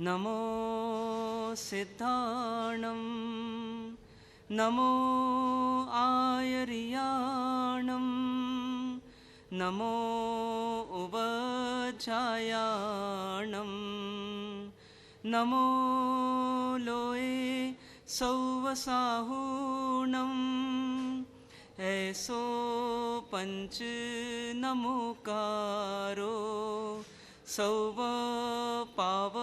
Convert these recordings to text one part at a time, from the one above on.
नमो सिद्धाणं नमो आयर्याणं नमो उवजायाणं नमो लोए सौवसाहूणं ऐसो पंच नमोकारो सौव पावपणासिनो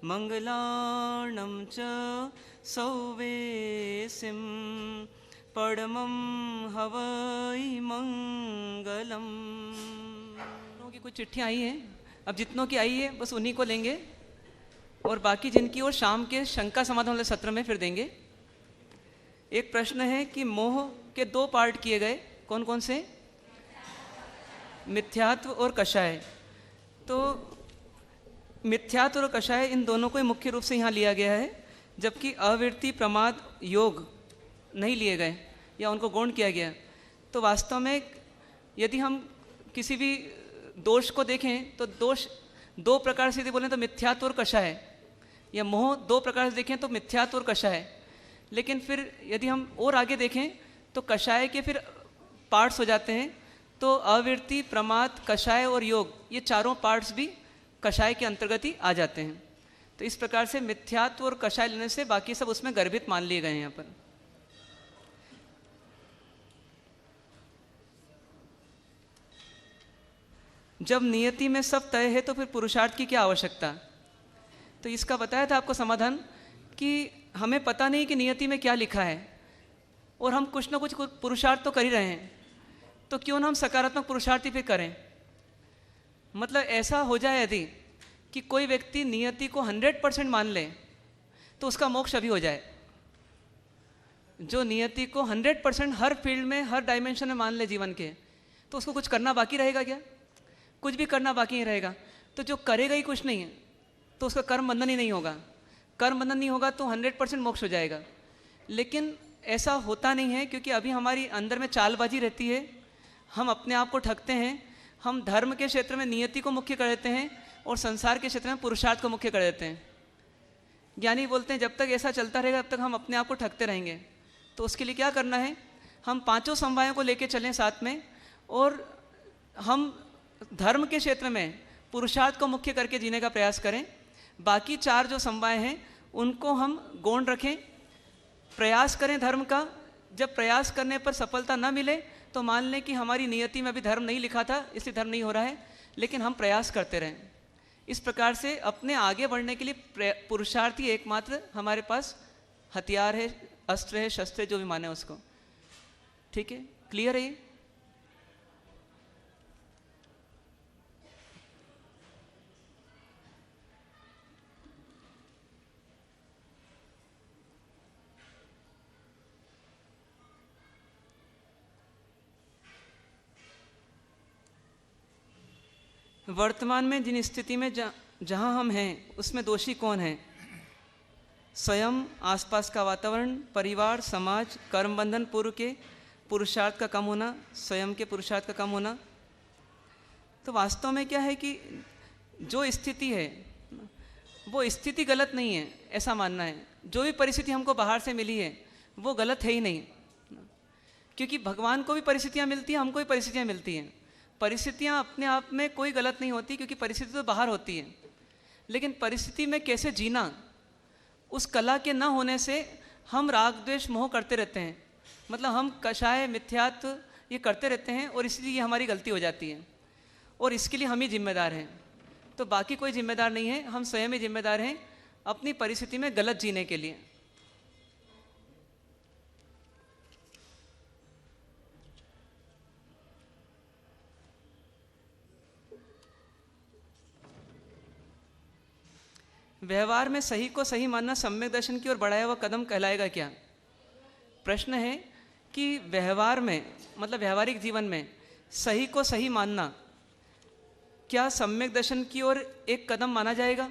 मंगलाणं च सौवेसिं परमं हवै मंगलम। लोगों की कुछ चिट्ठियाँ आई हैं, अब जितनों की आई है बस उन्हीं को लेंगे और बाकी जिनकी और शाम के शंका समाधान वाले सत्र में फिर देंगे। एक प्रश्न है कि मोह के दो पार्ट किए गए, कौन कौन से? मिथ्यात्व और कषाय। तो मिथ्यात्व और कषाय इन दोनों को ही मुख्य रूप से यहाँ लिया गया है, जबकि अवृत्ति प्रमाद योग नहीं लिए गए या उनको गौण किया गया। तो वास्तव में यदि हम किसी भी दोष को देखें तो दोष दो प्रकार से यदि बोलें तो मिथ्यात्व और कषाय, या मोह दो प्रकार से देखें तो मिथ्यात्व और कषाय। लेकिन फिर यदि हम और आगे देखें तो कषाय के फिर पार्ट्स हो जाते हैं। तो अवृत्ति प्रमाद कषाय और योग ये चारों पार्ट्स भी कषाय के अंतर्गत ही आ जाते हैं। तो इस प्रकार से मिथ्यात्व और कषाय लेने से बाकी सब उसमें गर्भित मान लिए गए हैं। यहाँ पर जब नियति में सब तय है तो फिर पुरुषार्थ की क्या आवश्यकता? तो इसका बताया था आपको समाधान कि हमें पता नहीं कि नियति में क्या लिखा है और हम कुछ ना कुछ पुरुषार्थ तो कर ही रहे हैं, तो क्यों ना हम सकारात्मक पुरुषार्थ ही फिर करें। मतलब ऐसा हो जाए यदि कि कोई व्यक्ति नियति को 100% मान ले तो उसका मोक्ष अभी हो जाए। जो नियति को 100% हर फील्ड में हर डायमेंशन में मान ले जीवन के, तो उसको कुछ करना बाकी रहेगा क्या? कुछ भी करना बाकी नहीं रहेगा। तो जो करेगा ही कुछ नहीं है तो उसका कर्म बंधन ही नहीं होगा। कर्म बंधन नहीं होगा तो 100% मोक्ष हो जाएगा। लेकिन ऐसा होता नहीं है, क्योंकि अभी हमारी अंदर में चालबाजी रहती है, हम अपने आप को ठगते हैं। हम धर्म के क्षेत्र में नियति को मुख्य कर देते हैं और संसार के क्षेत्र में पुरुषार्थ को मुख्य कर देते हैं। ज्ञानी बोलते हैं जब तक ऐसा चलता रहेगा तब तक हम अपने आप को ठगते रहेंगे। तो उसके लिए क्या करना है, हम पांचों समवायों को लेकर चलें साथ में, और हम धर्म के क्षेत्र में पुरुषार्थ को मुख्य करके जीने का प्रयास करें। बाकी चार जो समवाय हैं उनको हम गौण रखें, प्रयास करें धर्म का। जब प्रयास करने पर सफलता न मिले तो मान लें कि हमारी नियति में अभी धर्म नहीं लिखा था, इसलिए धर्म नहीं हो रहा है, लेकिन हम प्रयास करते रहें। इस प्रकार से अपने आगे बढ़ने के लिए पुरुषार्थ ही एकमात्र हमारे पास हथियार है, अस्त्र है, शस्त्र है, जो भी माने उसको। ठीक है, क्लियर है ये? वर्तमान में जिन स्थिति में जहाँ हम हैं उसमें दोषी कौन है? स्वयं, आसपास का वातावरण, परिवार, समाज, कर्म बंधन, पूर्व के पुरुषार्थ का कम होना, स्वयं के पुरुषार्थ का कम होना। तो वास्तव में क्या है कि जो स्थिति है वो स्थिति गलत नहीं है, ऐसा मानना है। जो भी परिस्थिति हमको बाहर से मिली है वो गलत है ही नहीं, क्योंकि भगवान को भी परिस्थितियाँ मिलती हैं, हमको भी परिस्थितियाँ मिलती हैं। परिस्थितियाँ अपने आप में कोई गलत नहीं होती, क्योंकि परिस्थिति तो बाहर होती है। लेकिन परिस्थिति में कैसे जीना, उस कला के न होने से हम राग द्वेष मोह करते रहते हैं। मतलब हम कषाय मिथ्यात्व ये करते रहते हैं और इसलिए ये हमारी गलती हो जाती है, और इसके लिए हम ही जिम्मेदार हैं। तो बाकी कोई जिम्मेदार नहीं है, हम स्वयं ही जिम्मेदार हैं अपनी परिस्थिति में गलत जीने के लिए। व्यवहार में सही को सही मानना सम्यक दर्शन की ओर बढ़ाया हुआ कदम कहलाएगा क्या? प्रश्न है कि व्यवहार में, मतलब व्यवहारिक जीवन में सही को सही मानना क्या सम्यक दर्शन की ओर एक कदम माना जाएगा?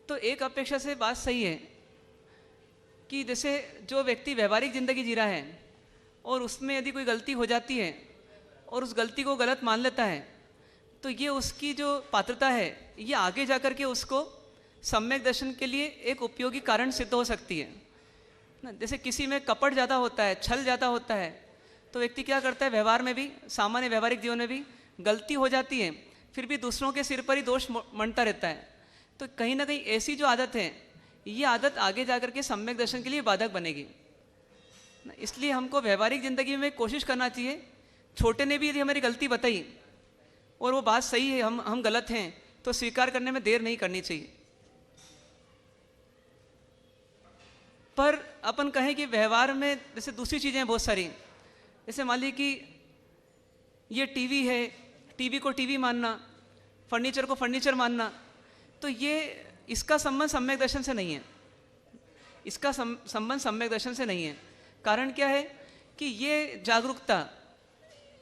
तो एक अपेक्षा से बात सही है कि जैसे जो व्यक्ति व्यवहारिक ज़िंदगी जी रहा है और उसमें यदि कोई गलती हो जाती है और उस गलती को गलत मान लेता है, तो ये उसकी जो पात्रता है ये आगे जा कर के उसको सम्यक दर्शन के लिए एक उपयोगी कारण सिद्ध हो सकती है ना। जैसे किसी में कपट ज़्यादा होता है, छल ज़्यादा होता है, तो व्यक्ति क्या करता है, व्यवहार में भी, सामान्य व्यवहारिक जीवन में भी गलती हो जाती है, फिर भी दूसरों के सिर पर ही दोष मंडता रहता है। तो कहीं ना कहीं ऐसी जो आदत है, ये आदत आगे जा कर के सम्यक दर्शन के लिए बाधक बनेगी। इसलिए हमको व्यवहारिक ज़िंदगी में कोशिश करना चाहिए, छोटे ने भी यदि हमारी गलती बताई और वो बात सही है, हम गलत हैं, तो स्वीकार करने में देर नहीं करनी चाहिए। पर अपन कहें कि व्यवहार में जैसे दूसरी चीज़ें हैं बहुत सारी, जैसे मान लीजिए कि ये टीवी है, टीवी को टीवी मानना, फर्नीचर को फर्नीचर मानना, तो ये इसका संबंध सम्यक दर्शन से नहीं है। इसका संबंध सम्यक दर्शन से नहीं है। कारण क्या है कि ये जागरूकता,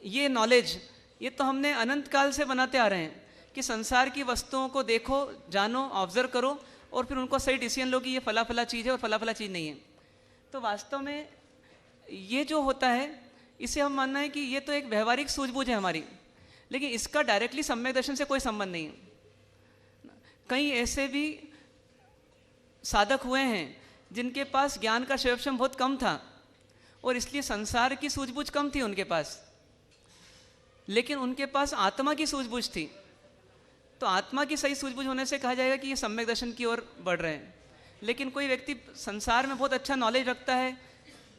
ये नॉलेज, ये तो हमने अनंत काल से बनाते आ रहे हैं कि संसार की वस्तुओं को देखो, जानो, ऑब्जर्व करो और फिर उनको सही डिसीजन लो कि ये फला फला चीज़ है और फला फला चीज़ नहीं है। तो वास्तव में ये जो होता है, इसे हम मानना है कि ये तो एक व्यवहारिक सूझबूझ है हमारी, लेकिन इसका डायरेक्टली सम्यक दर्शन से कोई संबंध नहीं है। कई ऐसे भी साधक हुए हैं जिनके पास ज्ञान का शैवक्षम बहुत कम था और इसलिए संसार की सूझबूझ कम थी उनके पास, लेकिन उनके पास आत्मा की सूझबूझ थी। तो आत्मा की सही सूझबूझ होने से कहा जाएगा कि ये सम्यक दर्शन की ओर बढ़ रहे हैं। लेकिन कोई व्यक्ति संसार में बहुत अच्छा नॉलेज रखता है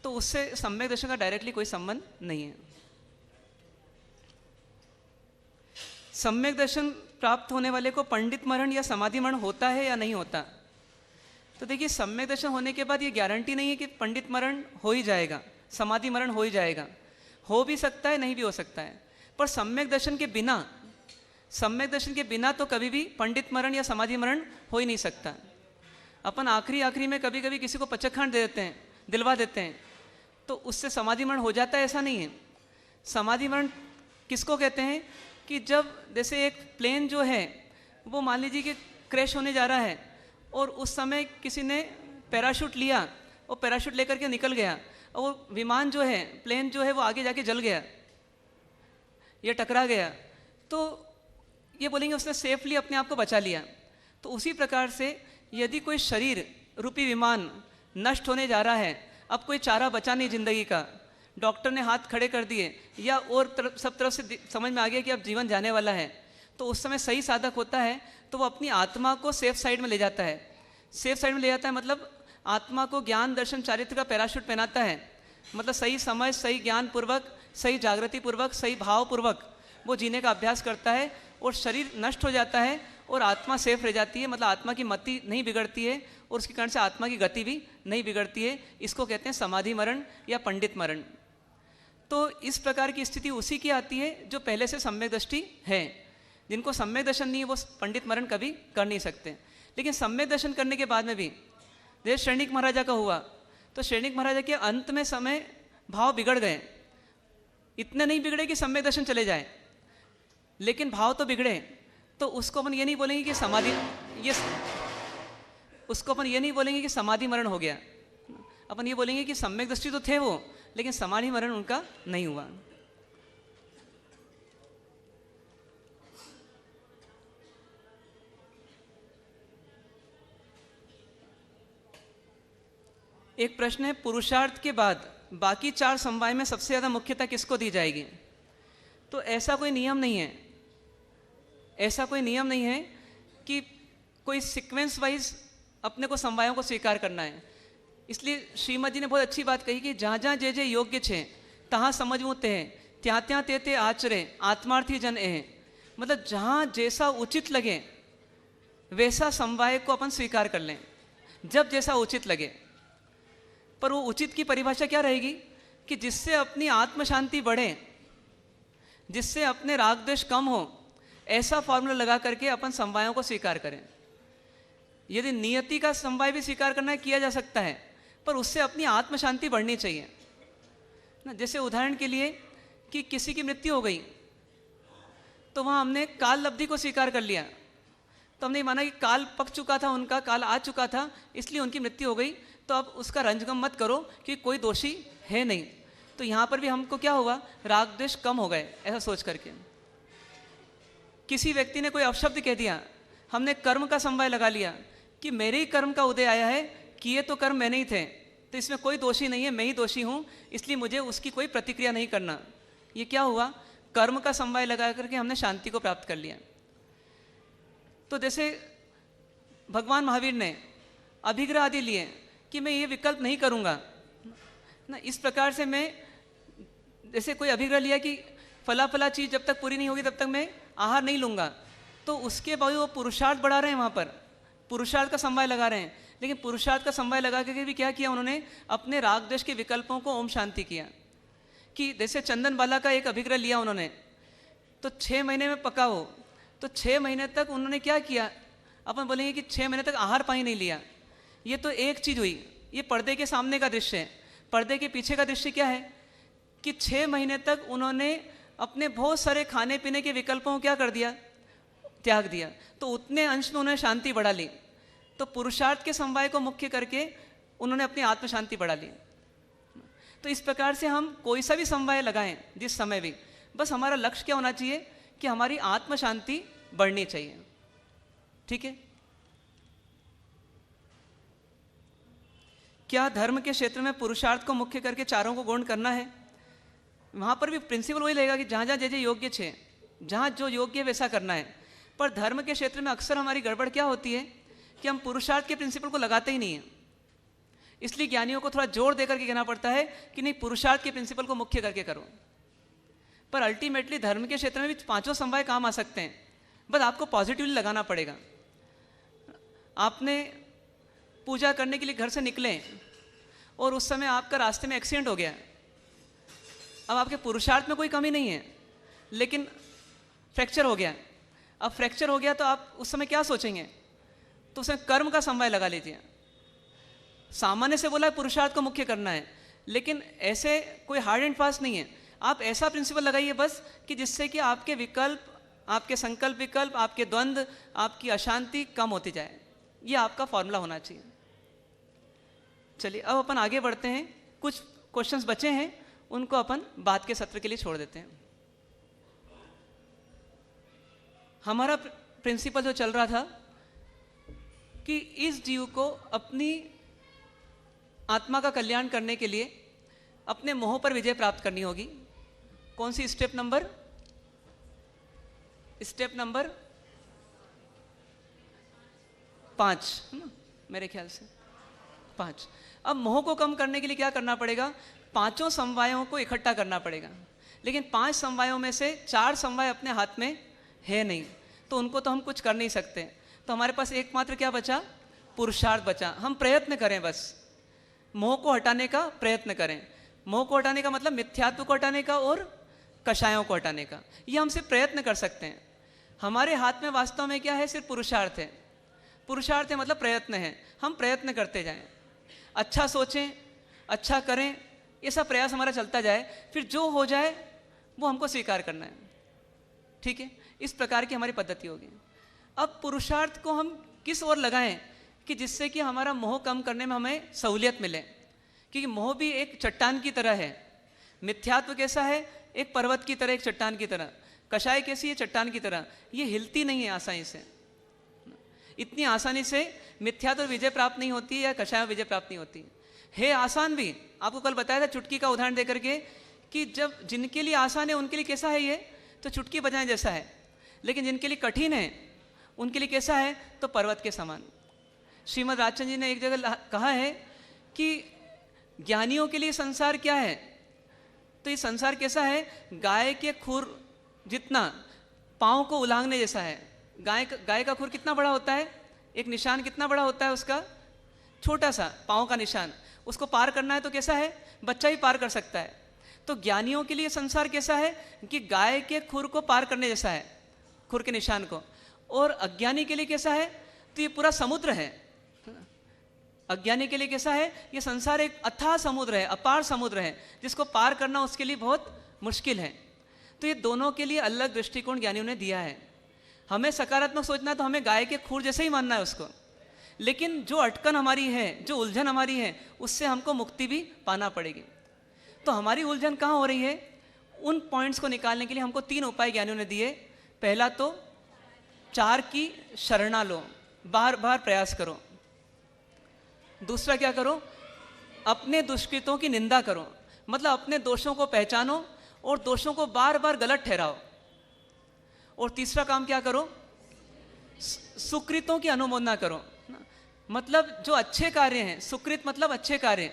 तो उससे सम्यक दर्शन का डायरेक्टली कोई संबंध नहीं है। सम्यक दर्शन प्राप्त होने वाले को पंडित मरण या समाधि मरण होता है या नहीं होता? तो देखिए, सम्यक दर्शन होने के बाद ये गारंटी नहीं है कि पंडित मरण हो ही जाएगा, समाधि मरण हो ही जाएगा। हो भी सकता है, नहीं भी हो सकता है। पर सम्यक दर्शन के बिना तो कभी भी पंडित मरण या समाधि मरण हो ही नहीं सकता। अपन आखिरी में कभी कभी किसी को पचखंड दे देते हैं, दिलवा देते हैं, तो उससे समाधि मरण हो जाता है, ऐसा नहीं है। समाधि मरण किसको कहते हैं कि जब जैसे एक प्लेन जो है वो मान लीजिए कि क्रैश होने जा रहा है और उस समय किसी ने पैराशूट लिया और पैराशूट लेकर के निकल गया और वो विमान जो है, प्लेन जो है, वो आगे जाके जल गया या टकरा गया, तो ये बोलेंगे उसने सेफली अपने आप को बचा लिया। तो उसी प्रकार से यदि कोई शरीर रूपी विमान नष्ट होने जा रहा है, अब कोई चारा बचा नहीं जिंदगी का, डॉक्टर ने हाथ खड़े कर दिए या और सब तरफ से समझ में आ गया कि अब जीवन जाने वाला है, तो उस समय सही साधक होता है तो वो अपनी आत्मा को सेफ साइड में ले जाता है। सेफ साइड में ले जाता है मतलब आत्मा को ज्ञान दर्शन चारित्र का पैराशूट पहनाता है। मतलब सही समझ, सही ज्ञान पूर्वक, सही जागृति पूर्वक, सही भाव पूर्वक वो जीने का अभ्यास करता है और शरीर नष्ट हो जाता है और आत्मा सेफ रह जाती है। मतलब आत्मा की मति नहीं बिगड़ती है और उसके कारण से आत्मा की गति भी नहीं बिगड़ती है। इसको कहते हैं समाधि मरण या पंडित मरण। तो इस प्रकार की स्थिति उसी की आती है जो पहले से सम्यक दृष्टि है। जिनको सम्यक दर्शन नहीं है वो पंडित मरण कभी कर नहीं सकते। लेकिन सम्यक दर्शन करने के बाद में भी जैसे श्रेणिक महाराजा का हुआ, तो श्रेणिक महाराजा के अंत में समय भाव बिगड़ गए। इतने नहीं बिगड़े कि सम्यक दर्शन चले जाए, लेकिन भाव तो बिगड़े। तो उसको अपन ये नहीं बोलेंगे कि समाधि मरण हो गया। अपन ये बोलेंगे कि सम्यक दृष्टि तो थे वो, लेकिन समाधि मरण उनका नहीं हुआ। एक प्रश्न है, पुरुषार्थ के बाद बाकी 4 समवाय में सबसे ज़्यादा मुख्यता किसको दी जाएगी? तो ऐसा कोई नियम नहीं है। ऐसा कोई नियम नहीं है कि कोई सीक्वेंस वाइज अपने को समवायों को स्वीकार करना है। इसलिए श्रीमद जी ने बहुत अच्छी बात कही कि जहाँ जहाँ जे जे योग्य छे तहाँ समझવું તે ત્યાં ત્યાં તે તે આચરે आत्मार्थी जन है। मतलब जहाँ जैसा उचित लगे वैसा समवाय को अपन स्वीकार कर लें, जब जैसा उचित लगे। पर वो उचित की परिभाषा क्या रहेगी कि जिससे अपनी आत्म शांति बढ़े, जिससे अपने राग द्वेष कम हो, ऐसा फॉर्मूला लगा करके अपन समवायों को स्वीकार करें। यदि नियति का समवाय भी स्वीकार करना है, किया जा सकता है, पर उससे अपनी आत्म शांति बढ़नी चाहिए ना। जैसे उदाहरण के लिए कि किसी की मृत्यु हो गई तो वहाँ हमने काल लब्धि को स्वीकार कर लिया। तो हमने माना कि काल पक चुका था, उनका काल आ चुका था, इसलिए उनकी मृत्यु हो गई, तो अब उसका रंजगम मत करो कि कोई दोषी है नहीं। तो यहाँ पर भी हमको क्या हुआ, राग द्वेष कम हो गए, ऐसा सोच करके। किसी व्यक्ति ने कोई अपशब्द कह दिया, हमने कर्म का समवाय लगा लिया कि मेरे ही कर्म का उदय आया है, किए तो कर्म मैंने ही थे, तो इसमें कोई दोषी नहीं है, मैं ही दोषी हूँ, इसलिए मुझे उसकी कोई प्रतिक्रिया नहीं करना। ये क्या हुआ? कर्म का समवाय लगा करके हमने शांति को प्राप्त कर लिया। तो जैसे भगवान महावीर ने अभिग्रह आदि लिए कि मैं ये विकल्प नहीं करूँगा ना, इस प्रकार से मैं जैसे कोई अभिग्रह लिया कि फला फला चीज़ जब तक पूरी नहीं होगी तब तक मैं आहार नहीं लूँगा, तो उसके बाद वो पुरुषार्थ बढ़ा रहे हैं, वहाँ पर पुरुषार्थ का समवाय लगा रहे हैं। लेकिन पुरुषार्थ का समवाय लगा करके भी क्या किया उन्होंने? अपने राग द्वेष के विकल्पों को ओम शांति किया। कि जैसे चंदन बाला का एक अभिग्रह लिया उन्होंने, तो 6 महीने में पका हो, तो 6 महीने तक उन्होंने क्या किया? अपन बोलेंगे कि 6 महीने तक आहार पानी नहीं लिया। ये तो एक चीज़ हुई, ये पर्दे के सामने का दृश्य है। पर्दे के पीछे का दृश्य क्या है कि 6 महीने तक उन्होंने अपने बहुत सारे खाने पीने के विकल्पों को क्या कर दिया? त्याग दिया। तो उतने अंश में उन्होंने शांति बढ़ा ली। तो पुरुषार्थ के समवाय को मुख्य करके उन्होंने अपनी आत्म शांति बढ़ा ली। तो इस प्रकार से हम कोई सा भी समवाय लगाएं जिस समय भी, बस हमारा लक्ष्य क्या होना चाहिए कि हमारी आत्म शांति बढ़नी चाहिए। ठीक है? क्या धर्म के क्षेत्र में पुरुषार्थ को मुख्य करके चारों को गौण करना है? वहाँ पर भी प्रिंसिपल वही रहेगा कि जहाँ जहाँ जैसे योग्य छे, जहाँ जो योग्य है वैसा करना है। पर धर्म के क्षेत्र में अक्सर हमारी गड़बड़ क्या होती है कि हम पुरुषार्थ के प्रिंसिपल को लगाते ही नहीं हैं। इसलिए ज्ञानियों को थोड़ा जोर देकर के कहना पड़ता है कि नहीं, पुरुषार्थ के प्रिंसिपल को मुख्य करके करो। पर अल्टीमेटली धर्म के क्षेत्र में भी पांचों समवाय काम आ सकते हैं, बस आपको पॉजिटिवली लगाना पड़ेगा। आपने पूजा करने के लिए घर से निकले और उस समय आपका रास्ते में एक्सीडेंट हो गया। अब आपके पुरुषार्थ में कोई कमी नहीं है, लेकिन फ्रैक्चर हो गया। अब फ्रैक्चर हो गया तो आप उस समय क्या सोचेंगे? तो उसमें कर्म का समवाय लगा लीजिए। सामान्य से बोला पुरुषार्थ को मुख्य करना है, लेकिन ऐसे कोई हार्ड एंड फास्ट नहीं है। आप ऐसा प्रिंसिपल लगाइए बस कि जिससे कि आपके विकल्प, आपके संकल्प विकल्प, आपके द्वंद्व, आपकी अशांति कम होती जाए। ये आपका फॉर्मूला होना चाहिए। चलिए अब अपन आगे बढ़ते हैं। कुछ क्वेश्चंस बचे हैं, उनको अपन बाद के सत्र के लिए छोड़ देते हैं। हमारा प्रिंसिपल जो चल रहा था कि इस जीव को अपनी आत्मा का कल्याण करने के लिए अपने मोह पर विजय प्राप्त करनी होगी। कौन सी? स्टेप नंबर 5 है ना, मेरे ख्याल से 5। अब मोह को कम करने के लिए क्या करना पड़ेगा? पांचों समवायों को इकट्ठा करना पड़ेगा। लेकिन 5 समवायों में से 4 समवाय अपने हाथ में है नहीं, तो उनको तो हम कुछ कर नहीं सकते। तो हमारे पास एकमात्र क्या बचा? पुरुषार्थ बचा। हम प्रयत्न करें, बस मोह को हटाने का प्रयत्न करें। मोह को हटाने का मतलब मिथ्यात्व को हटाने का और कषायों को हटाने का। ये हम सिर्फ प्रयत्न कर सकते हैं। हमारे हाथ में वास्तव में क्या है? सिर्फ पुरुषार्थ है। पुरुषार्थ है मतलब प्रयत्न है। हम प्रयत्न करते जाएं, अच्छा सोचें, अच्छा करें, ये सब प्रयास हमारा चलता जाए। फिर जो हो जाए वो हमको स्वीकार करना है। ठीक है? इस प्रकार की हमारी पद्धति होगी। अब पुरुषार्थ को हम किस ओर लगाएं कि जिससे कि हमारा मोह कम करने में हमें सहूलियत मिले। क्योंकि मोह भी एक चट्टान की तरह है। मिथ्यात्व कैसा है? एक पर्वत की तरह, एक चट्टान की तरह। कषाय कैसी है? चट्टान की तरह। ये हिलती नहीं है आसानी से। इतनी आसानी से मिथ्यात्व विजय प्राप्त नहीं होती है या कषाय विजय प्राप्त नहीं होती है। आसान भी, आपको कल बताया था चुटकी का उदाहरण देकर के कि जब जिनके लिए आसान है उनके लिए कैसा है? ये तो चुटकी बजाने जैसा है। लेकिन जिनके लिए कठिन है उनके लिए कैसा है? तो पर्वत के समान। श्रीमद् राजचंद्र जी ने एक जगह कहा है कि ज्ञानियों के लिए संसार क्या है? तो ये संसार कैसा है? गाय के खुर जितना, पाँव को उलांघने जैसा है। गाय का खुर कितना बड़ा होता है? एक निशान कितना बड़ा होता है उसका? छोटा सा पाँव का निशान। उसको पार करना है तो कैसा है? बच्चा ही पार कर सकता है। तो ज्ञानियों के लिए संसार कैसा है कि गाय के खुर को पार करने जैसा है, खुर के निशान को। और अज्ञानी के लिए कैसा है? तो ये पूरा समुद्र है। अज्ञानी के लिए कैसा है? ये संसार एक अथाह समुद्र है, अपार समुद्र है, जिसको पार करना उसके लिए बहुत मुश्किल है। तो ये दोनों के लिए अलग दृष्टिकोण ज्ञानियों ने दिया है। हमें सकारात्मक सोचना है तो हमें गाय के खुर जैसे ही मानना है उसको। लेकिन जो अटकन हमारी है, जो उलझन हमारी है, उससे हमको मुक्ति भी पाना पड़ेगी। तो हमारी उलझन कहाँ हो रही है? उन पॉइंट्स को निकालने के लिए हमको 3 उपाय ज्ञानियों ने दिए। पहला तो चार की शरणा लो, बार बार प्रयास करो। दूसरा क्या करो, अपने दुष्कृतों की निंदा करो, मतलब अपने दोषों को पहचानो और दोषों को बार बार गलत ठहराओ। और तीसरा काम क्या करो, सुकृतों की अनुमोदना करो, मतलब जो अच्छे कार्य हैं, सुकृत मतलब अच्छे कार्य,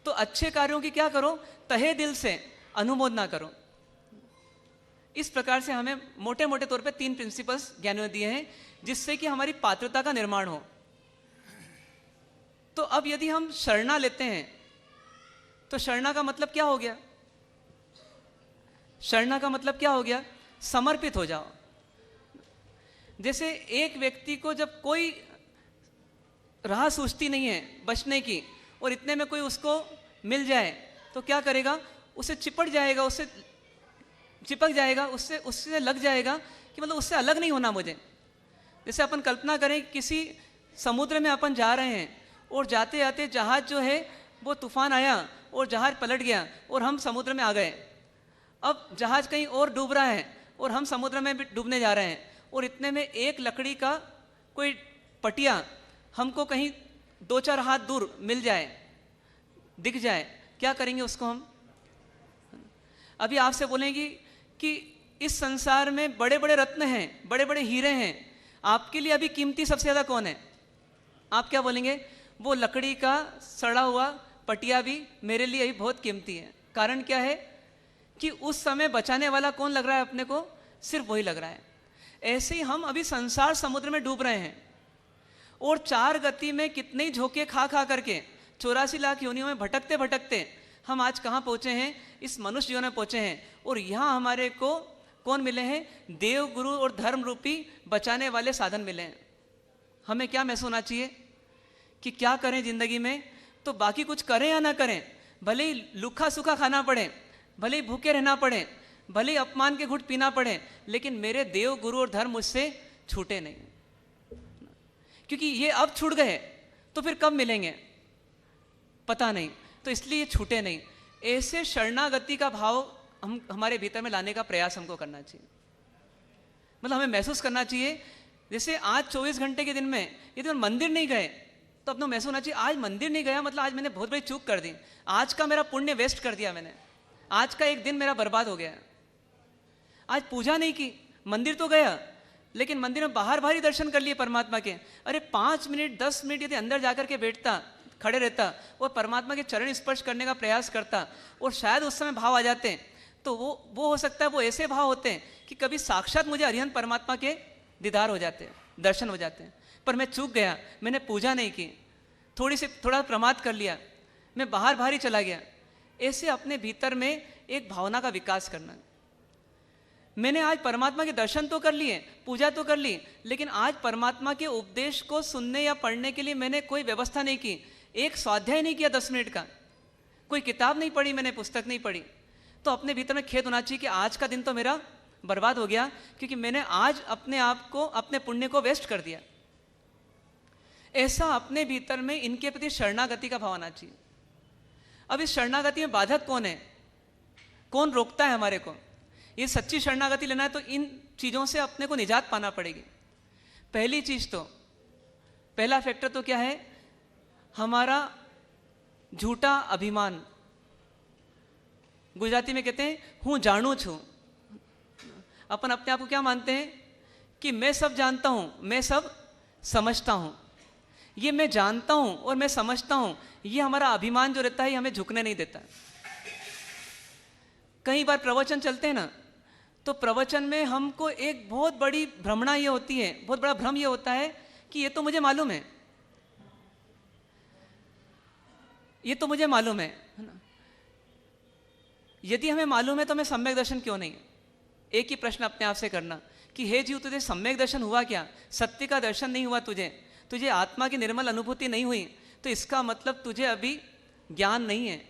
तो अच्छे कार्यों की क्या करो, तहे दिल से अनुमोदना करो। इस प्रकार से हमें मोटे मोटे तौर पे 3 प्रिंसिपल्स ज्ञानियों ने दिए हैं जिससे कि हमारी पात्रता का निर्माण हो। तो अब यदि हम शरणा लेते हैं तो शरणा का मतलब क्या हो गया, शरणा का मतलब क्या हो गया, समर्पित हो जाओ। जैसे एक व्यक्ति को जब कोई राह सूझती नहीं है बचने की और इतने में कोई उसको मिल जाए तो क्या करेगा, उसे चिपट जाएगा, उससे चिपक जाएगा, उससे उससे लग जाएगा कि मतलब उससे अलग नहीं होना मुझे। जैसे अपन कल्पना करें किसी समुद्र में अपन जा रहे हैं और जाते जाते जहाज जो है वो तूफान आया और जहाज पलट गया और हम समुद्र में आ गए। अब जहाज कहीं और डूब रहा है और हम समुद्र में भी डूबने जा रहे हैं और इतने में एक लकड़ी का कोई पटिया हमको कहीं 2-4 हाथ दूर मिल जाए, दिख जाए, क्या करेंगे उसको हम? अभी आपसे बोलेंगे कि इस संसार में बड़े बड़े रत्न हैं, बड़े बड़े हीरे हैं, आपके लिए अभी कीमती सबसे ज़्यादा कौन है? आप क्या बोलेंगे? वो लकड़ी का सड़ा हुआ पटिया भी मेरे लिए अभी बहुत कीमती है। कारण क्या है कि उस समय बचाने वाला कौन लग रहा है अपने को? सिर्फ वही लग रहा है। ऐसे ही हम अभी संसार समुद्र में डूब रहे हैं और 4 गति में कितने ही झोंके खा खा करके 84 लाख योनियों में भटकते भटकते हम आज कहाँ पहुँचे हैं? इस मनुष्य जीवन में पहुँचे हैं। और यहाँ हमारे को कौन मिले हैं? देव, गुरु और धर्म रूपी बचाने वाले साधन मिले हैं। हमें क्या महसूस होना चाहिए कि क्या करें ज़िंदगी में, तो बाकी कुछ करें या ना करें, भले ही लूखा सूखा खाना पड़े, भले ही भूखे रहना पड़े, भले ही अपमान के घुट पीना पड़े, लेकिन मेरे देव, गुरु और धर्म मुझसे छूटे नहीं। क्योंकि ये अब छूट गए तो फिर कब मिलेंगे पता नहीं, तो इसलिए ये छूटे नहीं। ऐसे शरणागति का भाव हम हमारे भीतर में लाने का प्रयास हमको करना चाहिए। मतलब हमें महसूस करना चाहिए जैसे आज 24 घंटे के दिन में यदि हम मंदिर नहीं गए तो अपना महसूस होना चाहिए आज मंदिर नहीं गया मतलब आज मैंने बहुत बड़ी चूक कर दी, आज का मेरा पुण्य वेस्ट कर दिया मैंने, आज का एक दिन मेरा बर्बाद हो गया। आज पूजा नहीं की, मंदिर तो गया लेकिन मंदिर में बाहर बाहर ही दर्शन कर लिए परमात्मा के। अरे 5 मिनट 10 मिनट यदि अंदर जाकर के बैठता, खड़े रहता और परमात्मा के चरण स्पर्श करने का प्रयास करता और शायद उस समय भाव आ जाते तो वो हो सकता है वो ऐसे भाव होते हैं कि कभी साक्षात मुझे अरिहंत परमात्मा के दीदार हो जाते हैं, दर्शन हो जाते हैं। पर मैं चूक गया, मैंने पूजा नहीं की, थोड़ा प्रमाद कर लिया, मैं बाहर बाहर ही चला गया। ऐसे अपने भीतर में एक भावना का विकास करना। मैंने आज परमात्मा के दर्शन तो कर लिए, पूजा तो कर ली, लेकिन आज परमात्मा के उपदेश को सुनने या पढ़ने के लिए मैंने कोई व्यवस्था नहीं की, एक स्वाध्याय नहीं किया 10 मिनट का, कोई किताब नहीं पढ़ी, मैंने पुस्तक नहीं पढ़ी। तो अपने भीतर में खेद होना चाहिए कि आज का दिन तो मेरा बर्बाद हो गया क्योंकि मैंने आज अपने आप को, अपने पुण्य को वेस्ट कर दिया। ऐसा अपने भीतर में इनके प्रति शरणागति का भाव आना चाहिए। अब इस शरणागति में बाधक कौन है, कौन रोकता है हमारे को? ये सच्ची शरणागति लेना है तो इन चीज़ों से अपने को निजात पाना पड़ेगी। पहली चीज़ तो, पहला फैक्टर तो क्या है? हमारा झूठा अभिमान। गुजराती में कहते हैं हूँ जानू छू। अपन अपने आप को क्या मानते हैं कि मैं सब जानता हूँ, मैं सब समझता हूँ। ये मैं जानता हूँ और मैं समझता हूँ, ये हमारा अभिमान जो रहता है ये हमें झुकने नहीं देता। कई बार प्रवचन चलते हैं ना, तो प्रवचन में हमको एक बहुत बड़ी भ्रमणा ये होती है, बहुत बड़ा भ्रम ये होता है कि ये तो मुझे मालूम है, ये तो मुझे मालूम है ना। यदि हमें मालूम है तो हमें सम्यक दर्शन क्यों नहीं? एक ही प्रश्न अपने आप से करना कि हे जीव, तुझे सम्यक दर्शन हुआ क्या? सत्य का दर्शन नहीं हुआ तुझे आत्मा की निर्मल अनुभूति नहीं हुई, तो इसका मतलब तुझे अभी ज्ञान नहीं है।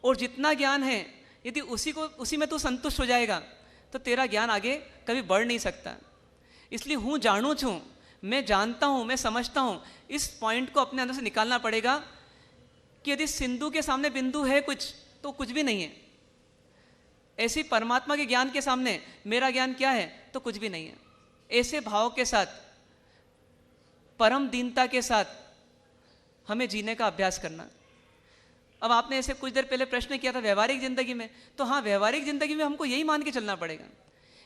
और जितना ज्ञान है यदि उसी में तू संतुष्ट हो जाएगा तो तेरा ज्ञान आगे कभी बढ़ नहीं सकता। इसलिए हूँ जानू छूँ, मैं जानता हूँ, मैं समझता हूँ, इस पॉइंट को अपने अंदर से निकालना पड़ेगा कि यदि सिंधु के सामने बिंदु है कुछ तो कुछ भी नहीं है। ऐसी परमात्मा के ज्ञान के सामने मेरा ज्ञान क्या है? तो कुछ भी नहीं है। ऐसे भाव के साथ, परम दीनता के साथ हमें जीने का अभ्यास करना। अब आपने ऐसे कुछ देर पहले प्रश्न किया था व्यवहारिक जिंदगी में, तो हाँ, व्यवहारिक जिंदगी में हमको यही मान के चलना पड़ेगा।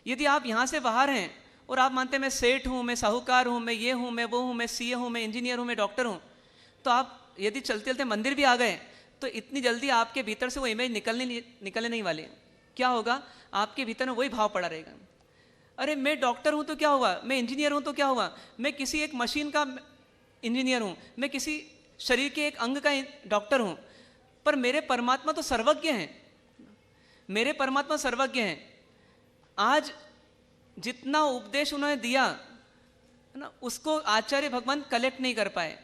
यदि आप यहाँ से बाहर हैं और आप मानते हैं मैं सेठ हूँ, मैं साहूकार हूँ, मैं ये हूँ, मैं वो हूँ, मैं सीए हूँ, मैं इंजीनियर हूँ, मैं डॉक्टर हूँ, तो आप यदि चलते चलते मंदिर भी आ गए तो इतनी जल्दी आपके भीतर से वो इमेज निकलने नहीं वाली। क्या होगा? आपके भीतर में वही भाव पड़ा रहेगा। अरे मैं डॉक्टर हूँ तो क्या हुआ, मैं इंजीनियर हूँ तो क्या हुआ, मैं किसी एक मशीन का इंजीनियर हूँ, मैं किसी शरीर के एक अंग का डॉक्टर हूँ, पर मेरे परमात्मा तो सर्वज्ञ हैं। मेरे परमात्मा सर्वज्ञ हैं। आज जितना उपदेश उन्होंने दिया ना, उसको आचार्य भगवान कलेक्ट नहीं कर पाए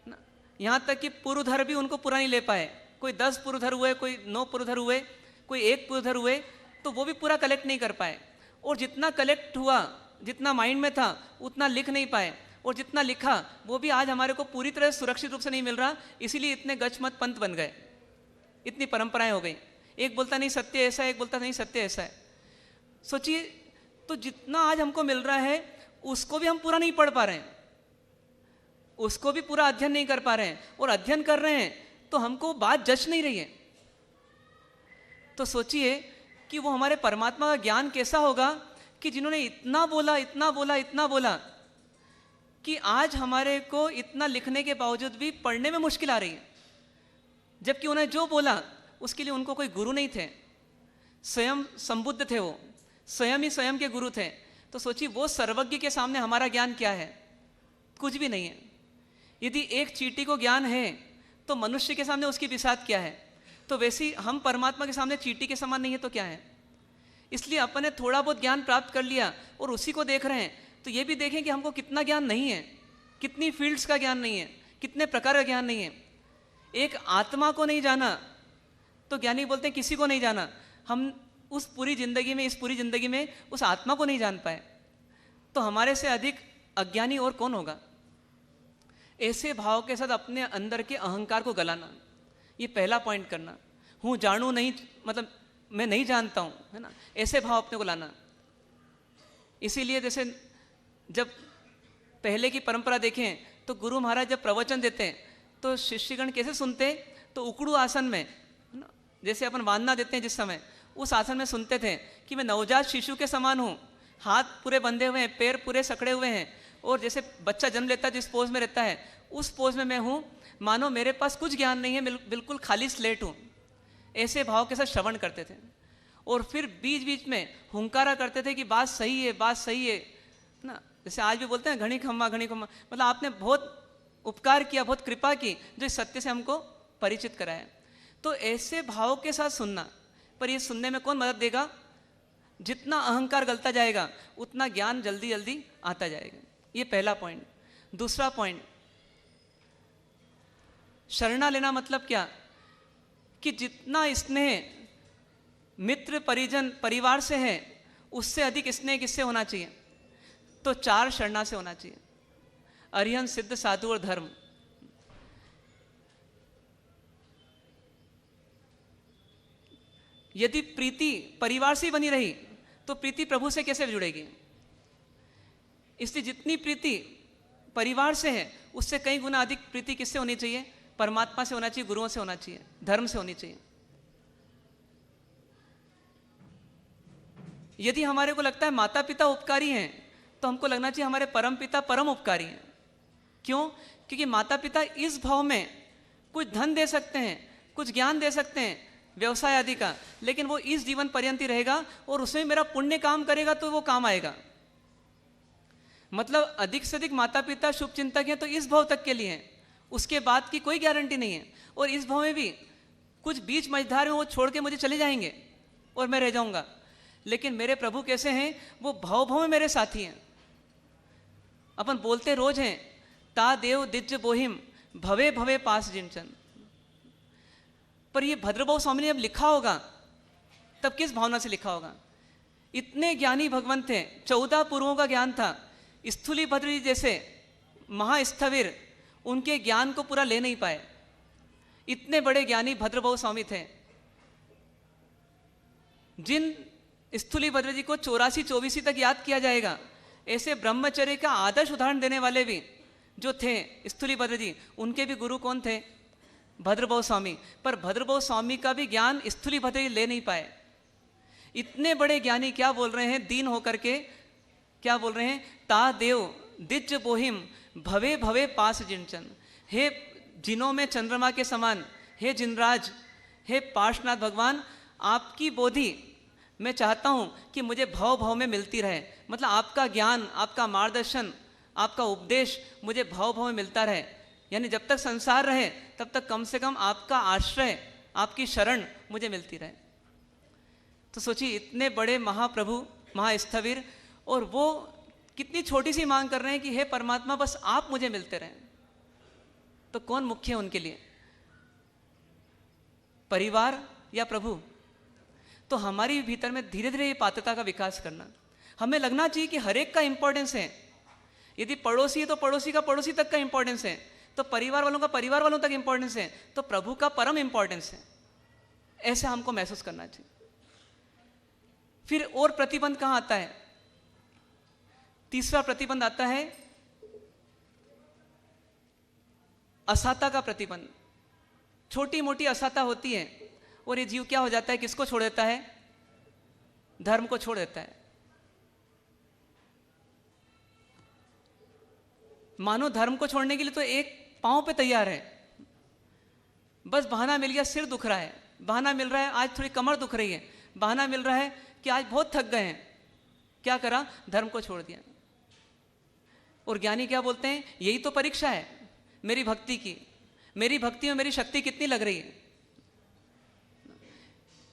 ना। यहाँ तक कि पुरुधर भी उनको पूरा नहीं ले पाए। कोई 10 पुरुधर हुए, कोई 9 पुरुधर हुए, कोई 1 पुरुधर हुए, तो वो भी पूरा कलेक्ट नहीं कर पाए। और जितना कलेक्ट हुआ, जितना माइंड में था, उतना लिख नहीं पाए। और जितना लिखा वो भी आज हमारे को पूरी तरह सुरक्षित रूप से नहीं मिल रहा। इसीलिए इतने गचमत पंथ बन गए, इतनी परंपराएं हो गई। एक बोलता नहीं सत्य ऐसा है, एक बोलता नहीं सत्य ऐसा है। सोचिए, तो जितना आज हमको मिल रहा है उसको भी हम पूरा नहीं पढ़ पा रहे हैं, उसको भी पूरा अध्ययन नहीं कर पा रहे हैं। और अध्ययन कर रहे हैं तो हमको बात जच नहीं रही है। तो सोचिए कि वो हमारे परमात्मा का ज्ञान कैसा होगा कि जिन्होंने इतना बोला, इतना बोला, इतना बोला कि आज हमारे को इतना लिखने के बावजूद भी पढ़ने में मुश्किल आ रही है। जबकि उन्हें जो बोला उसके लिए उनको कोई गुरु नहीं थे, स्वयं संबुद्ध थे, वो स्वयं ही स्वयं के गुरु थे। तो सोचिए वो सर्वज्ञ के सामने हमारा ज्ञान क्या है? कुछ भी नहीं है। यदि एक चींटी को ज्ञान है तो मनुष्य के सामने उसकी बिसात क्या है? तो वैसे ही हम परमात्मा के सामने चींटी के समान नहीं है तो क्या है? इसलिए अपन ने थोड़ा बहुत ज्ञान प्राप्त कर लिया और उसी को देख रहे हैं। तो ये भी देखें कि हमको कितना ज्ञान नहीं है, कितनी फील्ड्स का ज्ञान नहीं है, कितने प्रकार का ज्ञान नहीं है। एक आत्मा को नहीं जाना तो ज्ञानी बोलते हैं किसी को नहीं जाना। हम उस पूरी जिंदगी में, इस पूरी जिंदगी में उस आत्मा को नहीं जान पाए, तो हमारे से अधिक अज्ञानी और कौन होगा? ऐसे भाव के साथ अपने अंदर के अहंकार को गलाना, ये पहला पॉइंट करना। हूँ जानू नहीं, मतलब मैं नहीं जानता हूँ, है ना, ऐसे भाव अपने को लाना। इसीलिए जैसे जब पहले की परंपरा देखें तो गुरु महाराज जब प्रवचन देते हैं तो शिष्यगण कैसे सुनते? तो उकड़ू आसन में, जैसे अपन वांदना देते हैं जिस समय, उस आसन में सुनते थे कि मैं नवजात शिशु के समान हूँ, हाथ पूरे बंधे हुए हैं, पैर पूरे सकड़े हुए हैं, और जैसे बच्चा जन्म लेता है जिस पोज में रहता है उस पोज में मैं हूँ, मानो मेरे पास कुछ ज्ञान नहीं है, बिल्कुल खाली स्लेट हूँ। ऐसे भाव के साथ श्रवण करते थे और फिर बीच बीच में हुंकारा करते थे कि बात सही है, बात सही है ना। जैसे आज भी बोलते हैं घड़ी खम्मा, घड़ी खम्मा, मतलब आपने बहुत उपकार किया, बहुत कृपा की जो इस सत्य से हमको परिचित कराया। तो ऐसे भाव के साथ सुनना, पर ये सुनने में कौन मदद देगा? जितना अहंकार गलता जाएगा उतना ज्ञान जल्दी जल्दी आता जाएगा। ये पहला पॉइंट। दूसरा पॉइंट, शरणा लेना मतलब क्या? कि जितना स्नेह मित्र परिजन परिवार से है उससे अधिक स्नेह किससे होना चाहिए? तो 4 शरणा से होना चाहिए। अरिहंत, सिद्ध, साधु और धर्म। यदि प्रीति परिवार से ही बनी रही तो प्रीति प्रभु से कैसे जुड़ेगी? इसलिए जितनी प्रीति परिवार से है उससे कई गुना अधिक प्रीति किससे होनी चाहिए? परमात्मा से होना चाहिए, गुरुओं से होना चाहिए, धर्म से होनी चाहिए। यदि हमारे को लगता है माता पिता उपकारी हैं तो हमको लगना चाहिए हमारे परम पिता परम उपकारी हैं। क्यों? क्योंकि माता पिता इस भाव में कुछ धन दे सकते हैं, कुछ ज्ञान दे सकते हैं, व्यवसाय आदि का, लेकिन वो इस जीवन पर्यंत ही रहेगा और उसमें मेरा पुण्य काम करेगा तो वो काम आएगा। मतलब अधिक से अधिक माता पिता शुभ चिंतक हैं तो इस भाव तक के लिए हैं, उसके बाद की कोई गारंटी नहीं है। और इस भाव में भी कुछ बीच मझधार में वो छोड़ के मुझे चले जाएंगे और मैं रह जाऊंगा। लेकिन मेरे प्रभु कैसे हैं? वो भाव भाव में मेरे साथी हैं। अपन बोलते रोज हैं, ता देव दिज्ज बोहिम भवे भवे पास जिनचन। पर ये भद्रभाव स्वामी ने जब लिखा होगा तब किस भावना से लिखा होगा? इतने ज्ञानी भगवंत थे, 14 पुरुषों का ज्ञान था। स्थूली भद्र जी जैसे महास्थविर उनके ज्ञान को पूरा ले नहीं पाए। इतने बड़े ज्ञानी भद्रभाव स्वामी थे। जिन स्थूली भद्र जी को 84-24 तक याद किया जाएगा, ऐसे ब्रह्मचर्य का आदर्श उदाहरण देने वाले भी जो थे स्थूलीभद्र जी, उनके भी गुरु कौन थे? भद्रभाव स्वामी। पर भद्रभाव स्वामी का भी ज्ञान स्थूलीभद्र जी ले नहीं पाए। इतने बड़े ज्ञानी क्या बोल रहे हैं दीन होकर के? क्या बोल रहे हैं? ता देव दिज बोहिम भवे भवे पास जिनचन। हे जिनों में चंद्रमा के समान, हे जिनराज, हे पार्श्वनाथ भगवान, आपकी बोधि मैं चाहता हूँ कि मुझे भव भव में मिलती रहे। मतलब आपका ज्ञान, आपका मार्गदर्शन, आपका उपदेश मुझे भव भव में मिलता रहे। यानी जब तक संसार रहे तब तक कम से कम आपका आश्रय, आपकी शरण मुझे मिलती रहे। तो सोचिए, इतने बड़े महाप्रभु, महास्थविर, और वो कितनी छोटी सी मांग कर रहे हैं कि हे परमात्मा, बस आप मुझे मिलते रहें। तो कौन मुख्य है उनके लिए? परिवार या प्रभु? तो हमारी भीतर में धीरे धीरे ये पात्रता का विकास करना, हमें लगना चाहिए कि हर एक का इंपॉर्टेंस है। यदि पड़ोसी है तो पड़ोसी का पड़ोसी तक का इंपॉर्टेंस है, तो परिवार वालों का परिवार वालों तक इंपॉर्टेंस है, तो प्रभु का परम इंपॉर्टेंस है। ऐसे हमको महसूस करना चाहिए। फिर और प्रतिबंध कहां आता है? तीसरा प्रतिबंध आता है असाता का प्रतिबंध। छोटी मोटी असाता होती है और ये जीव क्या हो जाता है? किसको छोड़ देता है? धर्म को छोड़ देता है। मानो धर्म को छोड़ने के लिए तो एक पांव पे तैयार है, बस बहाना मिल गया, सिर दुख रहा है, बहाना मिल रहा है आज थोड़ी कमर दुख रही है, बहाना मिल रहा है कि आज बहुत थक गए हैं, क्या करा? धर्म को छोड़ दिया। और ज्ञानी क्या बोलते हैं? यही तो परीक्षा है मेरी भक्ति की, मेरी भक्ति में मेरी शक्ति कितनी लग रही है।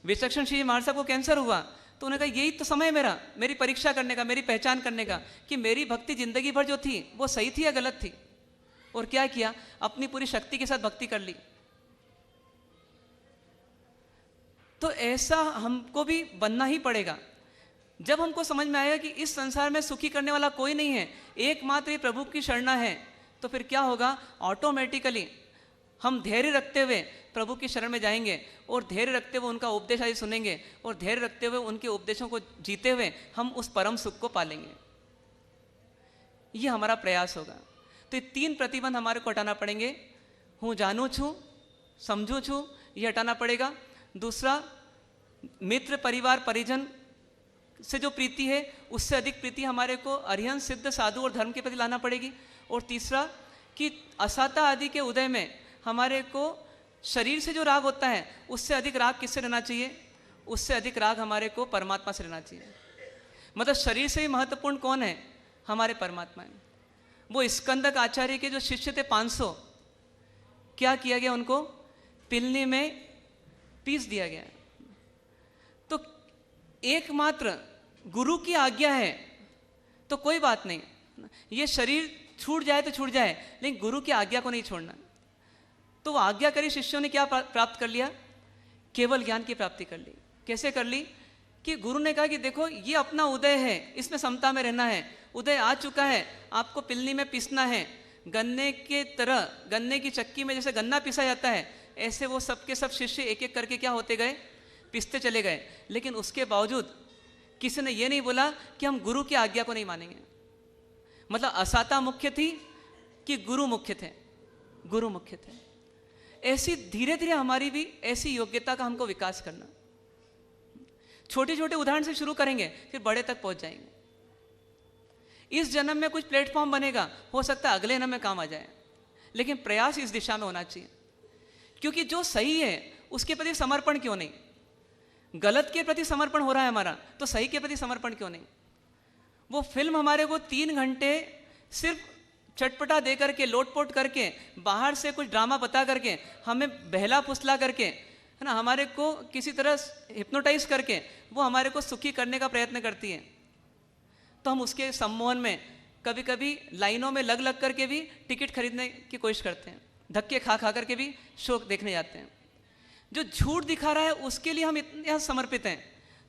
विचक्षण श्री महाराज साहब को कैंसर हुआ तो उन्होंने कहा यही तो समय है मेरा, मेरी परीक्षा करने का, मेरी पहचान करने का कि मेरी भक्ति जिंदगी भर जो थी वो सही थी या गलत थी। और क्या किया? अपनी पूरी शक्ति के साथ भक्ति कर ली। तो ऐसा हमको भी बनना ही पड़ेगा। जब हमको समझ में आएगा कि इस संसार में सुखी करने वाला कोई नहीं है, एकमात्र ये प्रभु की शरणा है, तो फिर क्या होगा? ऑटोमेटिकली हम धैर्य रखते हुए प्रभु की शरण में जाएंगे और धैर्य रखते हुए उनका उपदेश आदि सुनेंगे और धैर्य रखते हुए उनके उपदेशों को जीते हुए हम उस परम सुख को पालेंगे। ये हमारा प्रयास होगा। तो ये 3 प्रतिबंध हमारे को हटाना पड़ेंगे। हूँ जानू छूँ, समझू छूँ, ये हटाना पड़ेगा। दूसरा, मित्र परिवार परिजन से जो प्रीति है उससे अधिक प्रीति हमारे को अरिहंत सिद्ध साधु और धर्म के प्रति लाना पड़ेगी। और तीसरा कि असाता आदि के उदय में हमारे को शरीर से जो राग होता है उससे अधिक राग किससे रहना चाहिए? उससे अधिक राग हमारे को परमात्मा से रहना चाहिए। मतलब शरीर से ही महत्वपूर्ण कौन है? हमारे परमात्मा है। वो स्कंदक आचार्य के जो शिष्य थे 500, क्या किया गया? उनको पिलनी में पीस दिया गया। तो एकमात्र गुरु की आज्ञा है तो कोई बात नहीं, ये शरीर छूट जाए तो छूट जाए, लेकिन गुरु की आज्ञा को नहीं छोड़ना। तो वो आज्ञाकारी शिष्यों ने क्या प्राप्त कर लिया? केवल ज्ञान की प्राप्ति कर ली। कैसे कर ली? कि गुरु ने कहा कि देखो ये अपना उदय है, इसमें समता में रहना है, उदय आ चुका है, आपको पिलनी में पीसना है। गन्ने के तरह, गन्ने की चक्की में जैसे गन्ना पिसा जाता है, ऐसे वो सबके सब शिष्य एक एक करके क्या होते गए? पिसते चले गए। लेकिन उसके बावजूद किसी ने ये नहीं बोला कि हम गुरु की आज्ञा को नहीं मानेंगे। मतलब असाता मुख्य थी कि गुरु मुख्य थे? गुरु मुख्य थे। ऐसी धीरे धीरे हमारी भी ऐसी योग्यता का हमको विकास करना। छोटे छोटे उदाहरण से शुरू करेंगे, फिर बड़े तक पहुंच जाएंगे। इस जन्म में कुछ प्लेटफॉर्म बनेगा, हो सकता है अगले जन्म में काम आ जाए, लेकिन प्रयास इस दिशा में होना चाहिए। क्योंकि जो सही है उसके प्रति समर्पण क्यों नहीं? गलत के प्रति समर्पण हो रहा है हमारा, तो सही के प्रति समर्पण क्यों नहीं? वो फिल्म हमारे को 3 घंटे सिर्फ चटपटा दे करके, लोटपोट करके, बाहर से कुछ ड्रामा बता करके, हमें बहला फुसला करके, है ना, हमारे को किसी तरह हिप्नोटाइज करके वो हमारे को सुखी करने का प्रयत्न करती है। तो हम उसके सम्मोहन में कभी कभी लाइनों में लग लग करके भी टिकट खरीदने की कोशिश करते हैं, धक्के खा खा करके भी शो देखने जाते हैं। जो झूठ दिखा रहा है उसके लिए हम इतने समर्पित हैं।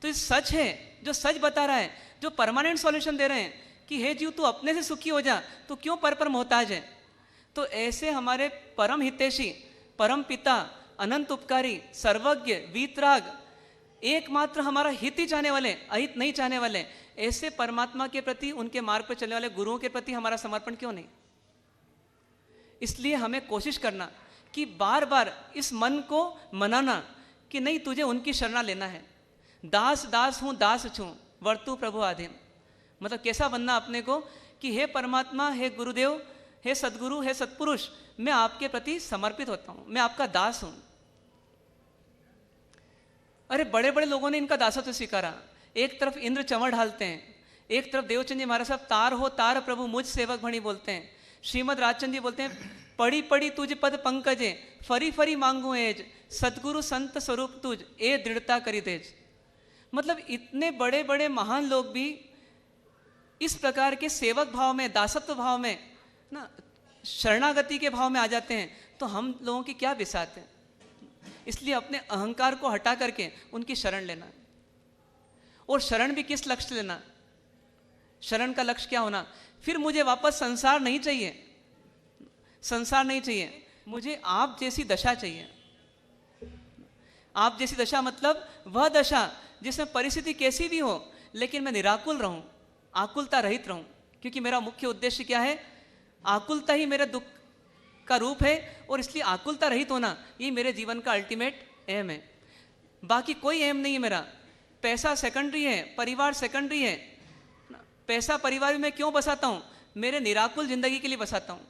तो ये सच है, जो सच बता रहा है, जो परमानेंट सॉल्यूशन दे रहे हैं कि हे जीव तू अपने से सुखी हो जा, तो क्यों पर मोहताज है। तो ऐसे हमारे परम हितैषी, परम पिता, अनंत उपकारी, सर्वज्ञ, वीतराग, एकमात्र हमारा हित ही चाहने वाले, अहित नहीं चाहने वाले, ऐसे परमात्मा के प्रति, उनके मार्ग पर चलने वाले गुरुओं के प्रति हमारा समर्पण क्यों नहीं? इसलिए हमें कोशिश करना कि बार बार इस मन को मनाना कि नहीं, तुझे उनकी शरणा लेना है। दास दास हूँ दास छूँ वर्तु प्रभु आधीन। मतलब कैसा बनना अपने को कि हे परमात्मा, हे गुरुदेव, हे सदगुरु, हे सत्पुरुष, मैं आपके प्रति समर्पित होता हूँ, मैं आपका दास हूँ। अरे बड़े बड़े लोगों ने इनका दासत्व स्वीकारा। एक तरफ इंद्र चंवर ढालते हैं, एक तरफ देवचंद जी महाराज साहब तार हो तार प्रभु मुझ सेवक भणी बोलते हैं। श्रीमद राजचंद जी बोलते हैं, पड़ी पड़ी तुझ पद पंकजे फरी फरी मांगू एज, सदगुरु संत स्वरूप तुझ ए दृढ़ता करी तेज। मतलब इतने बड़े बड़े महान लोग भी इस प्रकार के सेवक भाव में, दासत्व भाव में ना, शरणागति के भाव में आ जाते हैं, तो हम लोगों की क्या बिसात है। इसलिए अपने अहंकार को हटा करके उनकी शरण लेना। और शरण भी किस लक्ष्य से लेना? शरण का लक्ष्य क्या होना? फिर मुझे वापस संसार नहीं चाहिए, संसार नहीं चाहिए, मुझे आप जैसी दशा चाहिए। आप जैसी दशा मतलब वह दशा जिसमें परिस्थिति कैसी भी हो लेकिन मैं निराकुल रहूं, आकुलता रहित रहूं। क्योंकि मेरा मुख्य उद्देश्य क्या है? आकुलता ही मेरे दुख का रूप है, और इसलिए आकुलता रहित होना ये मेरे जीवन का अल्टीमेट एम है। बाकी कोई एम नहीं है मेरा। पैसा सेकेंडरी है, परिवार सेकेंडरी है। पैसा परिवार में मैं क्यों बसाता हूँ? मेरे निराकुल जिंदगी के लिए बसाता हूँ,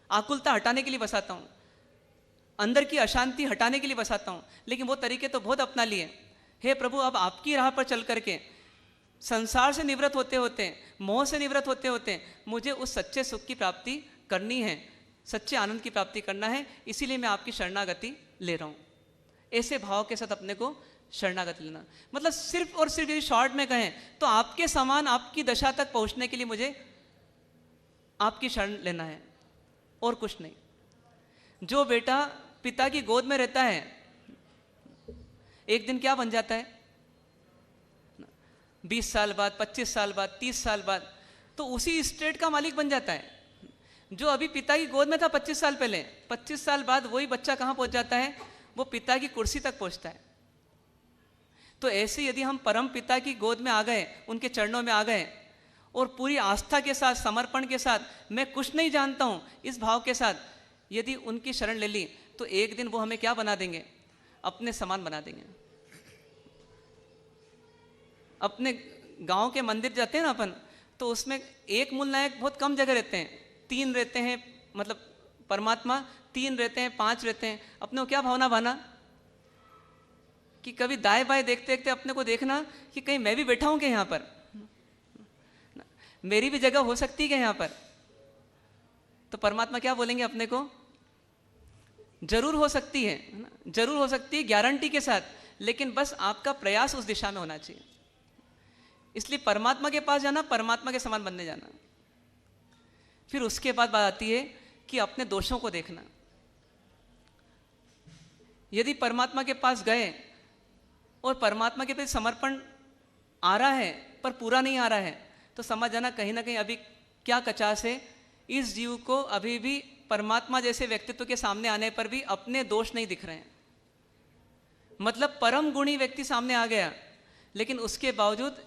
आकुलता हटाने के लिए बसाता हूँ, अंदर की अशांति हटाने के लिए बसाता हूँ। लेकिन वो तरीके तो बहुत अपना लिए। हे प्रभु, अब आपकी राह पर चल करके संसार से निवृत्त होते होते, मोह से निवृत्त होते होते मुझे उस सच्चे सुख की प्राप्ति करनी है, सच्चे आनंद की प्राप्ति करना है। इसीलिए मैं आपकी शरणागति ले रहा हूँ। ऐसे भाव के साथ अपने को शरणागति लेना। मतलब सिर्फ और सिर्फ यदि शॉर्ट में कहें तो आपके समान, आपकी दशा तक पहुँचने के लिए मुझे आपकी शरण लेना है, और कुछ नहीं। जो बेटा पिता की गोद में रहता है एक दिन क्या बन जाता है? 20 साल बाद, 25 साल बाद, 30 साल बाद तो उसी स्टेट का मालिक बन जाता है। जो अभी पिता की गोद में था 25 साल पहले, 25 साल बाद वही बच्चा कहाँ पहुँच जाता है? वो पिता की कुर्सी तक पहुँचता है। तो ऐसे यदि हम परम पिता की गोद में आ गए, उनके चरणों में आ गए, और पूरी आस्था के साथ, समर्पण के साथ, मैं कुछ नहीं जानता हूँ, इस भाव के साथ यदि उनकी शरण ले ली, तो एक दिन वो हमें क्या बना देंगे? अपने समान बना देंगे। अपने गांव के मंदिर जाते हैं ना अपन, तो उसमें एक मूल नायक बहुत कम जगह रहते हैं, 3 रहते हैं, मतलब परमात्मा 3 रहते हैं, 5 रहते हैं। अपने को क्या भावना भाना कि कभी दाएं बाएं देखते देखते अपने को देखना कि कहीं मैं भी बैठा हूं क्या यहाँ पर, मेरी भी जगह हो सकती है क्या यहाँ पर। तो परमात्मा क्या बोलेंगे अपने को? जरूर हो सकती है ना, जरूर हो सकती है, गारंटी के साथ, लेकिन बस आपका प्रयास उस दिशा में होना चाहिए। इसलिए परमात्मा के पास जाना, परमात्मा के समान बनने जाना। फिर उसके बाद बात आती है कि अपने दोषों को देखना। यदि परमात्मा के पास गए और परमात्मा के प्रति समर्पण आ रहा है पर पूरा नहीं आ रहा है, तो समझ जाना कहीं ना कहीं अभी क्या कचास है। इस जीव को अभी भी परमात्मा जैसे व्यक्तित्व के सामने आने पर भी अपने दोष नहीं दिख रहे हैं। मतलब परम गुणी व्यक्ति सामने आ गया, लेकिन उसके बावजूद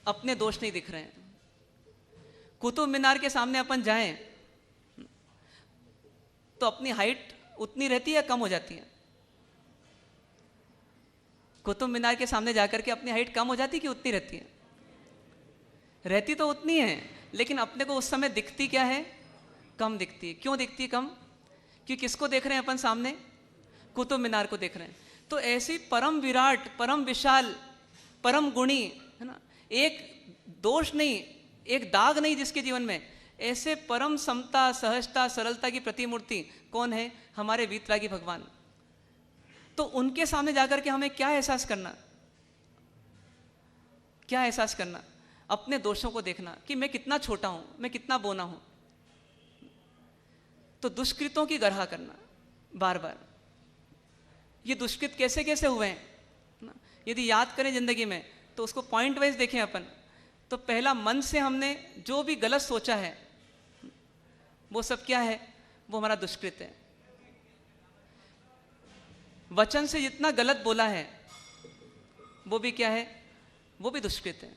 अपने दोष नहीं दिख रहे हैं। कुतुब मीनार के सामने अपन जाएं तो अपनी हाइट उतनी रहती है या कम हो जाती है? कुतुब मीनार के सामने जाकर के अपनी हाइट कम हो जाती है कि उतनी रहती है? रहती तो उतनी है, लेकिन अपने को उस समय दिखती क्या है? कम दिखती है। क्यों दिखती है कम? क्योंकि किसको देख रहे हैं अपन सामने? कुतुब मीनार को देख रहे हैं। तो ऐसी परम विराट, परम विशाल, परम गुणी, है ना, एक दोष नहीं, एक दाग नहीं जिसके जीवन में, ऐसे परम समता, सहजता, सरलता की प्रतिमूर्ति कौन है? हमारे वीतरागी भगवान। तो उनके सामने जाकर के हमें क्या एहसास करना? क्या एहसास करना? अपने दोषों को देखना कि मैं कितना छोटा हूं, मैं कितना बोना हूं। तो दुष्कृतों की गढ़ा करना बार बार। ये दुष्कृत कैसे कैसे हुए हैं यदि याद करें जिंदगी में, तो उसको पॉइंट वाइज देखें अपन। तो पहला, मन से हमने जो भी गलत सोचा है वो सब क्या है? वो हमारा दुष्कृत है। वचन से जितना गलत बोला है वो भी क्या है, वो भी दुष्कृत है।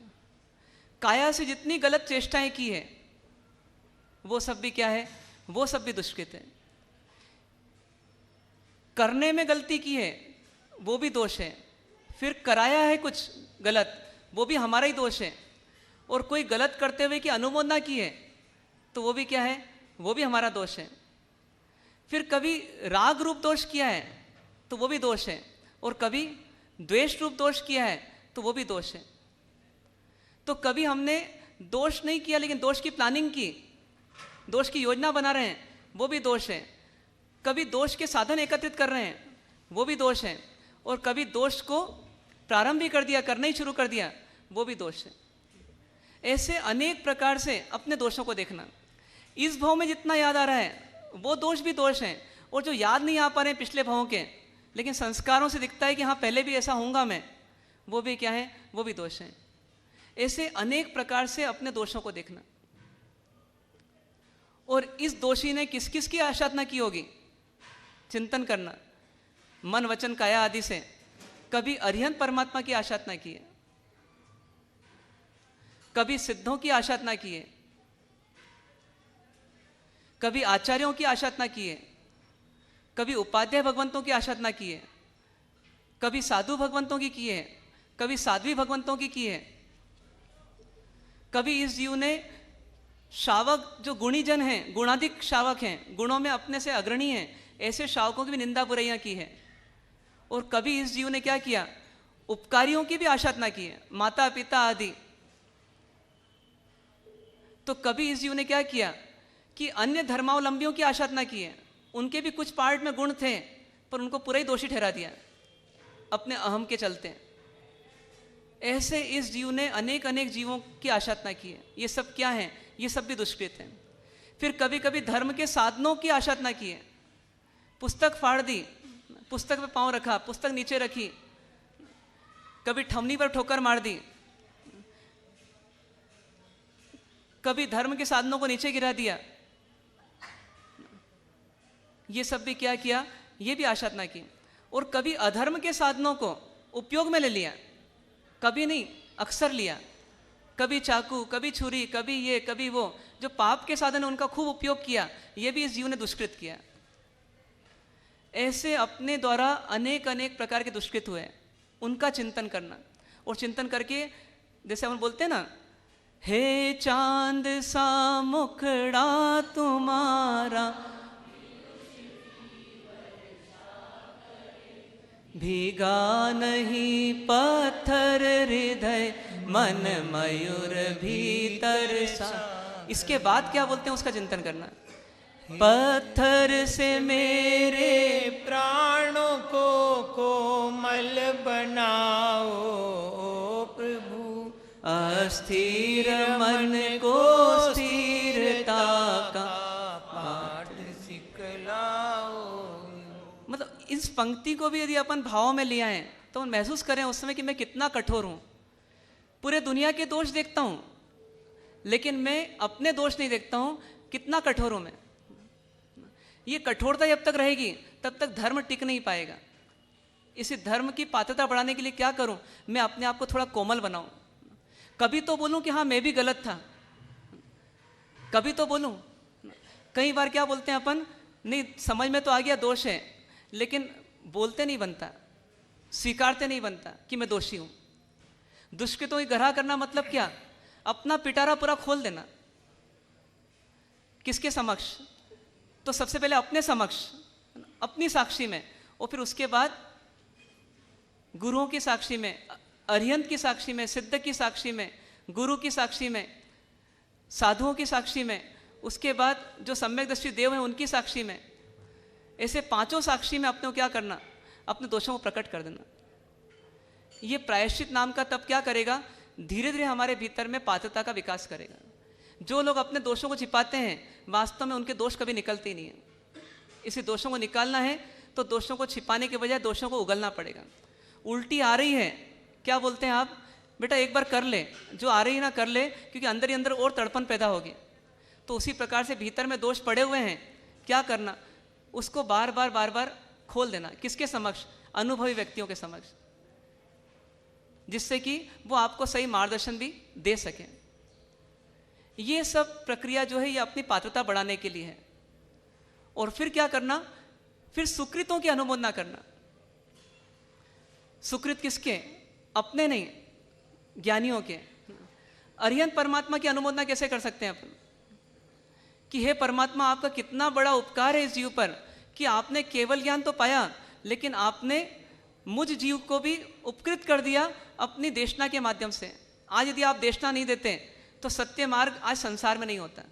काया से जितनी गलत चेष्टाएं की है वो सब भी क्या है, वो सब भी दुष्कृत है। करने में गलती की है वो भी दोष है, फिर कराया है कुछ गलत वो भी हमारा ही दोष है, और कोई गलत करते हुए की अनुमोदना की है तो वो भी क्या है, वो भी हमारा दोष है। फिर कभी राग रूप दोष किया है तो वो भी दोष है, और कभी द्वेष रूप दोष किया है तो वो भी दोष है। तो कभी हमने दोष नहीं किया लेकिन दोष की प्लानिंग की, दोष की योजना बना रहे हैं, वो भी दोष है। कभी दोष के साधन एकत्रित कर रहे हैं, वो भी दोष है। और कभी दोष को प्रारंभ भी कर दिया, करना ही शुरू कर दिया, वो भी दोष है। ऐसे अनेक प्रकार से अपने दोषों को देखना। इस भाव में जितना याद आ रहा है वो दोष भी दोष हैं, और जो याद नहीं आ पा रहे हैं पिछले भावों के, लेकिन संस्कारों से दिखता है कि हाँ पहले भी ऐसा होऊंगा मैं, वो भी क्या है, वो भी दोष हैं। ऐसे अनेक प्रकार से अपने दोषों को देखना। और इस दोषी ने किस किस की आराधना की होगी, चिंतन करना। मन वचन काया आदि से कभी अरिहंत परमात्मा की आराधना की है, कभी सिद्धों की आराधना की है, कभी आचार्यों की आराधना की है, कभी उपाध्याय भगवंतों की आराधना की है, कभी साधु भगवंतों की है, कभी साध्वी भगवंतों की है। कभी इस जीव ने शावक जो गुणी जन हैं, गुणाधिक शावक हैं, गुणों में अपने से अग्रणी हैं, ऐसे शावकों की भी निंदा बुराइयां की है। और कभी इस जीव ने क्या किया, उपकारियों की भी आराधना की है, माता पिता आदि। तो कभी इस जीव ने क्या किया कि अन्य धर्मावलंबियों की आराधना की है, उनके भी कुछ पार्ट में गुण थे पर उनको पूरा ही दोषी ठहरा दिया अपने अहम के चलते। ऐसे इस जीव ने अनेक अनेक जीवों की आराधना की है। ये सब क्या है, ये सब भी दुष्कृत हैं। फिर कभी कभी धर्म के साधनों की आराधना की है, पुस्तक फाड़ दी, पुस्तक पे पांव रखा, पुस्तक नीचे रखी, कभी ठमनी पर ठोकर मार दी, कभी धर्म के साधनों को नीचे गिरा दिया। ये सब भी क्या किया, ये भी आराधना की। और कभी अधर्म के साधनों को उपयोग में ले लिया, कभी नहीं अक्सर लिया, कभी चाकू, कभी छुरी, कभी ये, कभी वो, जो पाप के साधन उनका खूब उपयोग किया, ये भी इस जीव ने दुष्कृत किया। ऐसे अपने द्वारा अनेक अनेक प्रकार के दुष्कृत हुए, उनका चिंतन करना। और चिंतन करके जैसे हम बोलते हैं ना, हे चांद सा मुखड़ा तुम्हारा भीगा नहीं पत्थर हृदय मन मयूर भीतर सा। इसके बाद क्या बोलते हैं, उसका चिंतन करना। पत्थर से मेरे प्राणों को कोमल बनाओ प्रभु, अस्थिर मन को स्थिरता का पाठ सिखलाओ। मतलब इस पंक्ति को भी यदि अपन भाव में लिया है तो महसूस करें उस समय कि मैं कितना कठोर हूं। पूरे दुनिया के दोष देखता हूं लेकिन मैं अपने दोष नहीं देखता हूं, कितना कठोर हूं मैं। ये कठोरता जब तक रहेगी तब तक धर्म टिक नहीं पाएगा। इसी धर्म की पात्रता बढ़ाने के लिए क्या करूं, मैं अपने आप को थोड़ा कोमल बनाऊं। कभी तो बोलूं कि हाँ मैं भी गलत था, कभी तो बोलूं। कई बार क्या बोलते हैं अपन, नहीं समझ में तो आ गया दोष है, लेकिन बोलते नहीं बनता, स्वीकारते नहीं बनता कि मैं दोषी हूं। दुष्कृतों की गराह करना मतलब क्या, अपना पिटारा पूरा खोल देना। किसके समक्ष, तो सबसे पहले अपने समक्ष, अपनी साक्षी में, और फिर उसके बाद गुरुओं की साक्षी में, अरिहंत की साक्षी में, सिद्ध की साक्षी में, गुरु की साक्षी में, साधुओं की साक्षी में, उसके बाद जो सम्यक दृष्टि देव हैं उनकी साक्षी में। ऐसे पांचों साक्षी में अपने को क्या करना, अपने दोषों को प्रकट कर देना। ये प्रायश्चित नाम का तप क्या करेगा, धीरे धीरे हमारे भीतर में पात्रता का विकास करेगा। जो लोग अपने दोषों को छिपाते हैं वास्तव में उनके दोष कभी निकलते ही नहीं है। इसी दोषों को निकालना है तो दोषों को छिपाने के बजाय दोषों को उगलना पड़ेगा। उल्टी आ रही है, क्या बोलते हैं आप, बेटा एक बार कर ले, जो आ रही है ना कर ले, क्योंकि अंदर ही अंदर और तड़पन पैदा होगी। तो उसी प्रकार से भीतर में दोष पड़े हुए हैं, क्या करना, उसको बार बार खोल देना। किसके समक्ष, अनुभवी व्यक्तियों के समक्ष। जिससे कि वो आपको सही मार्गदर्शन भी दे सके। ये सब प्रक्रिया जो है ये अपनी पात्रता बढ़ाने के लिए है। और फिर क्या करना, फिर सुकृतों की अनुमोदना करना। सुकृत किसके? अपने नहीं, ज्ञानियों के। अरिहंत परमात्मा की अनुमोदना कैसे कर सकते हैं अपन कि हे परमात्मा, आपका कितना बड़ा उपकार है इस जीव पर कि आपने केवल ज्ञान तो पाया, लेकिन आपने मुझ जीव को भी उपकृत कर दिया अपनी देशना के माध्यम से। आज यदि आप देशना नहीं देते तो सत्य मार्ग आज संसार में नहीं होता।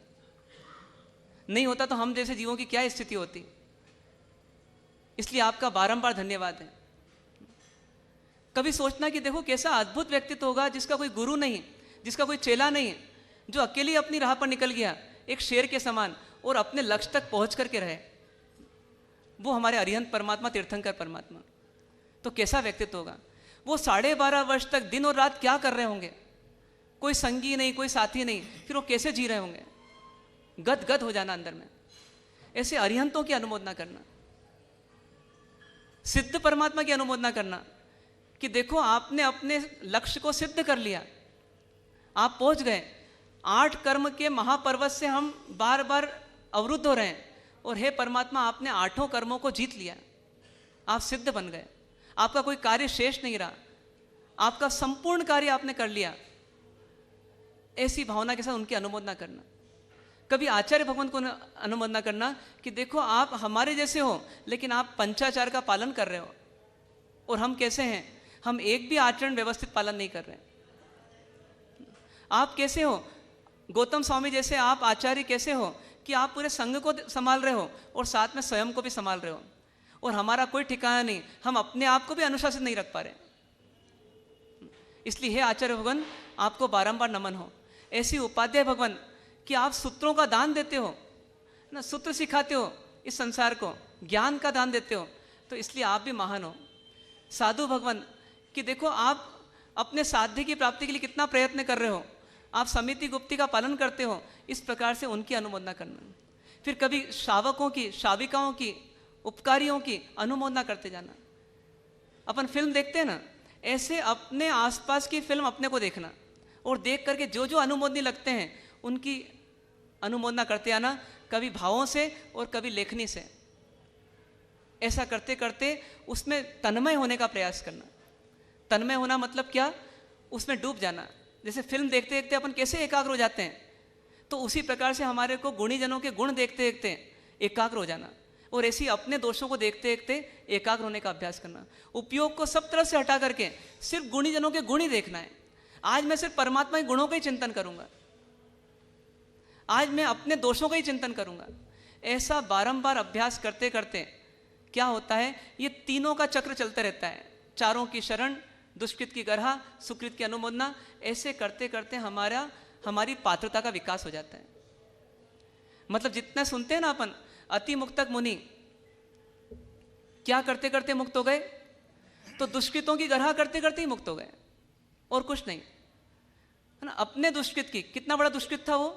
नहीं होता तो हम जैसे जीवों की क्या स्थिति होती। इसलिए आपका बारंबार धन्यवाद है। कभी सोचना कि देखो कैसा अद्भुत व्यक्तित्व होगा जिसका कोई गुरु नहीं, जिसका कोई चेला नहीं, जो अकेले अपनी राह पर निकल गया एक शेर के समान और अपने लक्ष्य तक पहुंच करके रहे। वो हमारे अरिहंत परमात्मा, तीर्थंकर परमात्मा। तो कैसा व्यक्तित्व होगा। वो 12.5 वर्ष तक दिन और रात क्या कर रहे होंगे, कोई संगी नहीं, कोई साथी नहीं, फिर वो कैसे जी रहे होंगे। गद गद हो जाना अंदर में। ऐसे अरिहंतों की अनुमोदना करना, सिद्ध परमात्मा की अनुमोदना करना कि देखो आपने अपने लक्ष्य को सिद्ध कर लिया, आप पहुंच गए। 8 कर्म के महापर्वत से हम बार बार अवरुद्ध हो रहे हैं और हे परमात्मा आपने 8 कर्मों को जीत लिया, आप सिद्ध बन गए, आपका कोई कार्य शेष नहीं रहा, आपका संपूर्ण कार्य आपने कर लिया। ऐसी भावना के साथ उनकी अनुमोदना करना। कभी आचार्य भगवान को अनुमोदना करना कि देखो आप हमारे जैसे हो लेकिन आप पंचाचार का पालन कर रहे हो और हम कैसे हैं, हम एक भी आचरण व्यवस्थित पालन नहीं कर रहे हैं। आप कैसे हो, गौतम स्वामी जैसे आप आचार्य कैसे हो कि आप पूरे संघ को संभाल रहे हो और साथ में स्वयं को भी संभाल रहे हो, और हमारा कोई ठिकाना नहीं, हम अपने आप को भी अनुशासित नहीं रख पा रहे। इसलिए हे आचार्य भगवान आपको बारंबार नमन हो। ऐसी उपाध्याय भगवान कि आप सूत्रों का दान देते हो ना, सूत्र सिखाते हो इस संसार को, ज्ञान का दान देते हो, तो इसलिए आप भी महान हो। साधु भगवान कि देखो आप अपने साध्य की प्राप्ति के लिए कितना प्रयत्न कर रहे हो, आप समिति गुप्ती का पालन करते हो, इस प्रकार से उनकी अनुमोदना करना। फिर कभी शावकों की, शाविकाओं की, उपकारियों की अनुमोदना करते जाना। अपन फिल्म देखते हैं ना, ऐसे अपने आसपास की फिल्म अपने को देखना और देख करके जो जो अनुमोदनी लगते हैं उनकी अनुमोदना करते आना, कभी भावों से और कभी लेखनी से। ऐसा करते करते उसमें तन्मय होने का प्रयास करना। तन्मय होना मतलब क्या, उसमें डूब जाना। जैसे फिल्म देखते देखते अपन कैसे एकाग्र हो जाते हैं, तो उसी प्रकार से हमारे को गुणी जनों के गुण देखते देखते एकाग्र हो जाना, और ऐसे ही अपने दोषों को देखते देखते एकाग्र होने का अभ्यास करना। उपयोग को सब तरह से हटा करके सिर्फ गुणी जनों के गुण ही देखना है। आज मैं सिर्फ परमात्मा के गुणों का ही चिंतन करूंगा, आज मैं अपने दोषों का ही चिंतन करूंगा। ऐसा बारंबार अभ्यास करते करते क्या होता है, ये तीनों का चक्र चलते रहता है। चारों की शरण, दुष्कृत की गरहा, सुकृत की अनुमोदना। ऐसे करते करते हमारी पात्रता का विकास हो जाता है। मतलब जितने सुनते हैं ना अपन, अति मुक्तक मुनि क्या करते करते मुक्त हो गए, तो दुष्कृतों की गरहा करते करते ही मुक्त हो गए, और कुछ नहीं, है ना। अपने दुष्कृत की, कितना बड़ा दुष्कृत था वो,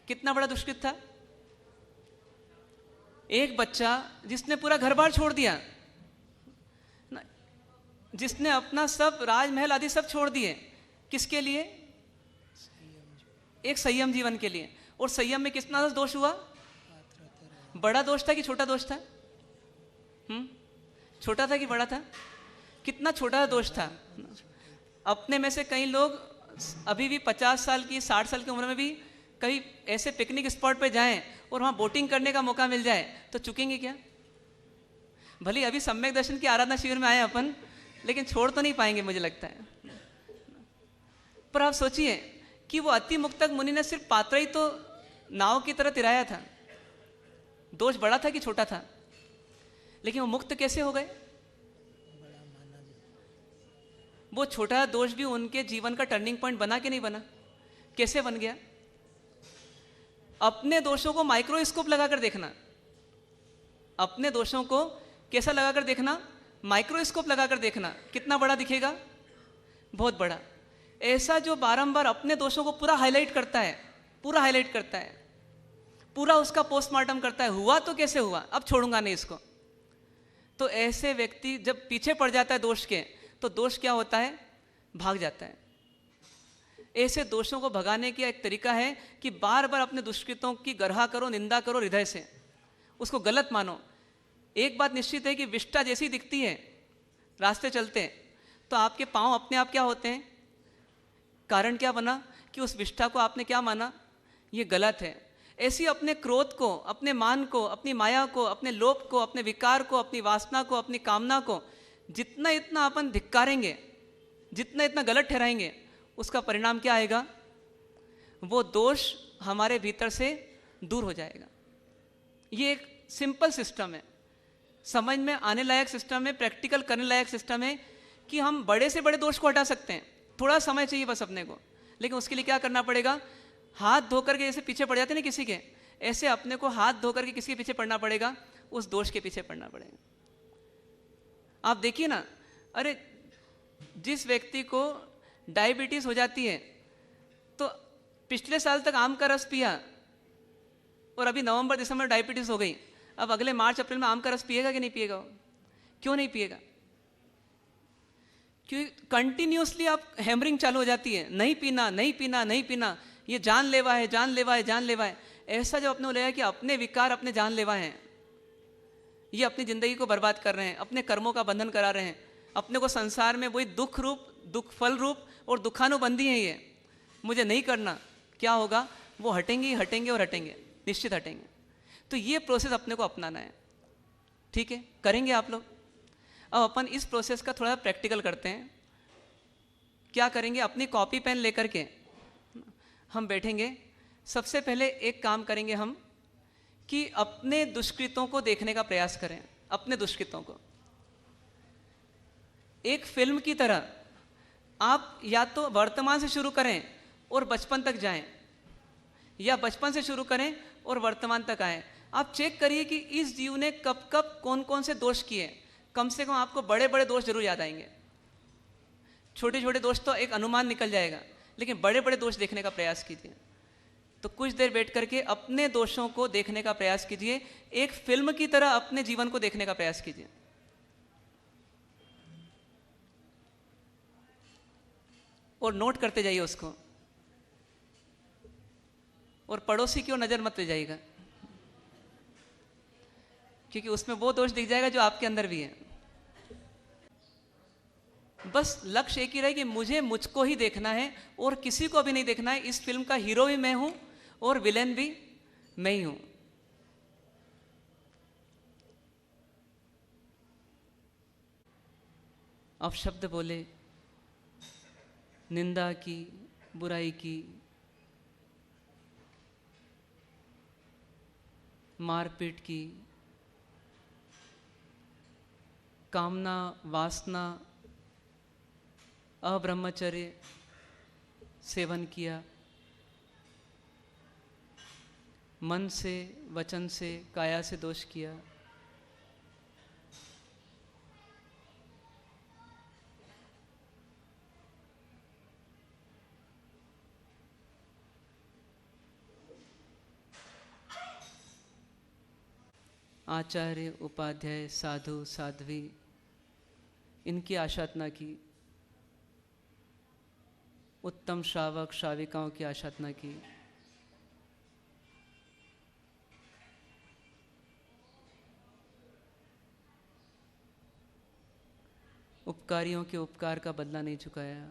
कितना बड़ा दुष्कृत था। एक बच्चा जिसने पूरा घर बार छोड़ दिया ना, जिसने अपना सब राजमहल आदि सब छोड़ दिए, किसके लिए, एक संयम जीवन के लिए। और संयम में कितना दोष हुआ, बड़ा दोष था कि छोटा दोष था, छोटा था कि बड़ा था, कितना छोटा दोष था। अपने में से कई लोग अभी भी 50 साल की, 60 साल की उम्र में भी कहीं ऐसे पिकनिक स्पॉट पे जाएं और वहाँ बोटिंग करने का मौका मिल जाए तो चुकेंगे क्या। भले अभी सम्यक दर्शन की आराधना शिविर में आए अपन, लेकिन छोड़ तो नहीं पाएंगे मुझे लगता है। पर आप सोचिए कि वो अति मुक्तक मुनि ने सिर्फ पात्र ही तो नाव की तरह तिराया था, दोष बड़ा था कि छोटा था, लेकिन वो मुक्त कैसे हो गए। वो छोटा दोष भी उनके जीवन का टर्निंग पॉइंट बना कि नहीं बना, कैसे बन गया। अपने दोषों को माइक्रोस्कोप लगाकर देखना, अपने दोषों को कैसा लगाकर देखना, माइक्रोस्कोप लगाकर देखना, कितना बड़ा दिखेगा, बहुत बड़ा। ऐसा जो बारंबार अपने दोषों को पूरा हाईलाइट करता है, पूरा हाईलाइट करता है, पूरा उसका पोस्टमार्टम करता है, हुआ तो कैसे हुआ, अब छोड़ूंगा नहीं इसको। तो ऐसे व्यक्ति जब पीछे पड़ जाता है दोष के, तो दोष क्या होता है, भाग जाता है। ऐसे दोषों को भगाने का एक तरीका है कि बार बार अपने दुष्कृतों की गर्हा करो, निंदा करो हृदय से, उसको गलत मानो। एक बात निश्चित है कि विष्ठा जैसी दिखती है, रास्ते चलते हैं तो आपके पांव अपने आप क्या होते हैं, कारण क्या बना कि उस विष्ठा को आपने क्या माना, ये गलत है। ऐसी अपने क्रोध को, अपने मान को, अपनी माया को, अपने लोभ को, अपने विकार को, अपनी वासना को, अपनी कामना को जितना इतना अपन धिक्कारेंगे, जितना इतना गलत ठहराएंगे, उसका परिणाम क्या आएगा, वो दोष हमारे भीतर से दूर हो जाएगा। ये एक सिंपल सिस्टम है, समझ में आने लायक सिस्टम है, प्रैक्टिकल करने लायक सिस्टम है कि हम बड़े से बड़े दोष को हटा सकते हैं। थोड़ा समय चाहिए बस अपने को, लेकिन उसके लिए क्या करना पड़ेगा, हाथ धोकर के जैसे पीछे पड़ जाते हैं ना किसी के, ऐसे अपने को हाथ धोकर के किसी के पीछे पड़ना पड़ेगा, उस दोष के पीछे पड़ना पड़ेगा। आप देखिए ना, अरे जिस व्यक्ति को डायबिटीज हो जाती है तो पिछले साल तक आम का रस पिया और अभी नवंबर दिसंबर डायबिटीज हो गई, अब अगले मार्च अप्रैल में आम का रस पिएगा कि नहीं पिएगा? क्यों नहीं पिएगा? क्योंकि कंटिन्यूसली आप हैमरिंग चालू हो जाती है, नहीं पीना नहीं पीना नहीं पीना, ये जानलेवा है जानलेवा है जानलेवा है। ऐसा जो अपने को लगा कि अपने विकार अपने जानलेवा हैं, ये अपनी जिंदगी को बर्बाद कर रहे हैं, अपने कर्मों का बंधन करा रहे हैं, अपने को संसार में वही दुख रूप, दुख फल रूप और दुखानुबंधी है ये, मुझे नहीं करना। क्या होगा, वो हटेंगे ही हटेंगे और हटेंगे, निश्चित हटेंगे। तो ये प्रोसेस अपने को अपनाना है, ठीक है, करेंगे आप लोग। अब अपन इस प्रोसेस का थोड़ा प्रैक्टिकल करते हैं। क्या करेंगे, अपनी कॉपी पेन लेकर के हम बैठेंगे। सबसे पहले एक काम करेंगे हम कि अपने दुष्कृतों को देखने का प्रयास करें, अपने दुष्कृतों को एक फिल्म की तरह। आप या तो वर्तमान से शुरू करें और बचपन तक जाएं, या बचपन से शुरू करें और वर्तमान तक आएं। आप चेक करिए कि इस जीव ने कब कब कौन कौन से दोष किए। कम से कम आपको बड़े बड़े दोष जरूर याद आएंगे, छोटे छोटे दोष तो एक अनुमान निकल जाएगा, लेकिन बड़े बड़े दोष देखने का प्रयास कीजिए। तो कुछ देर बैठ करके अपने दोषों को देखने का प्रयास कीजिए, एक फिल्म की तरह अपने जीवन को देखने का प्रयास कीजिए। और नोट करते जाइए उसको, और पड़ोसी की ओर नजर मत ले जाइएगा, क्योंकि उसमें वो दोष दिख जाएगा जो आपके अंदर भी है। बस लक्ष्य एक ही रहे कि मुझे मुझको ही देखना है और किसी को भी नहीं देखना है। इस फिल्म का हीरो भी मैं हूं और विलेन भी मैं ही हूं। अब शब्द बोले, निंदा की, बुराई की, मारपीट की, कामना, वासना, अब्रह्मचर्य सेवन किया, मन से, वचन से, काया से दोष किया, आचार्य, उपाध्याय, साधु, साध्वी, इनकी आशातना की, उत्तम श्रावक, श्राविकाओं की आशातना की, उपकारियों के उपकार का बदला नहीं चुकाया,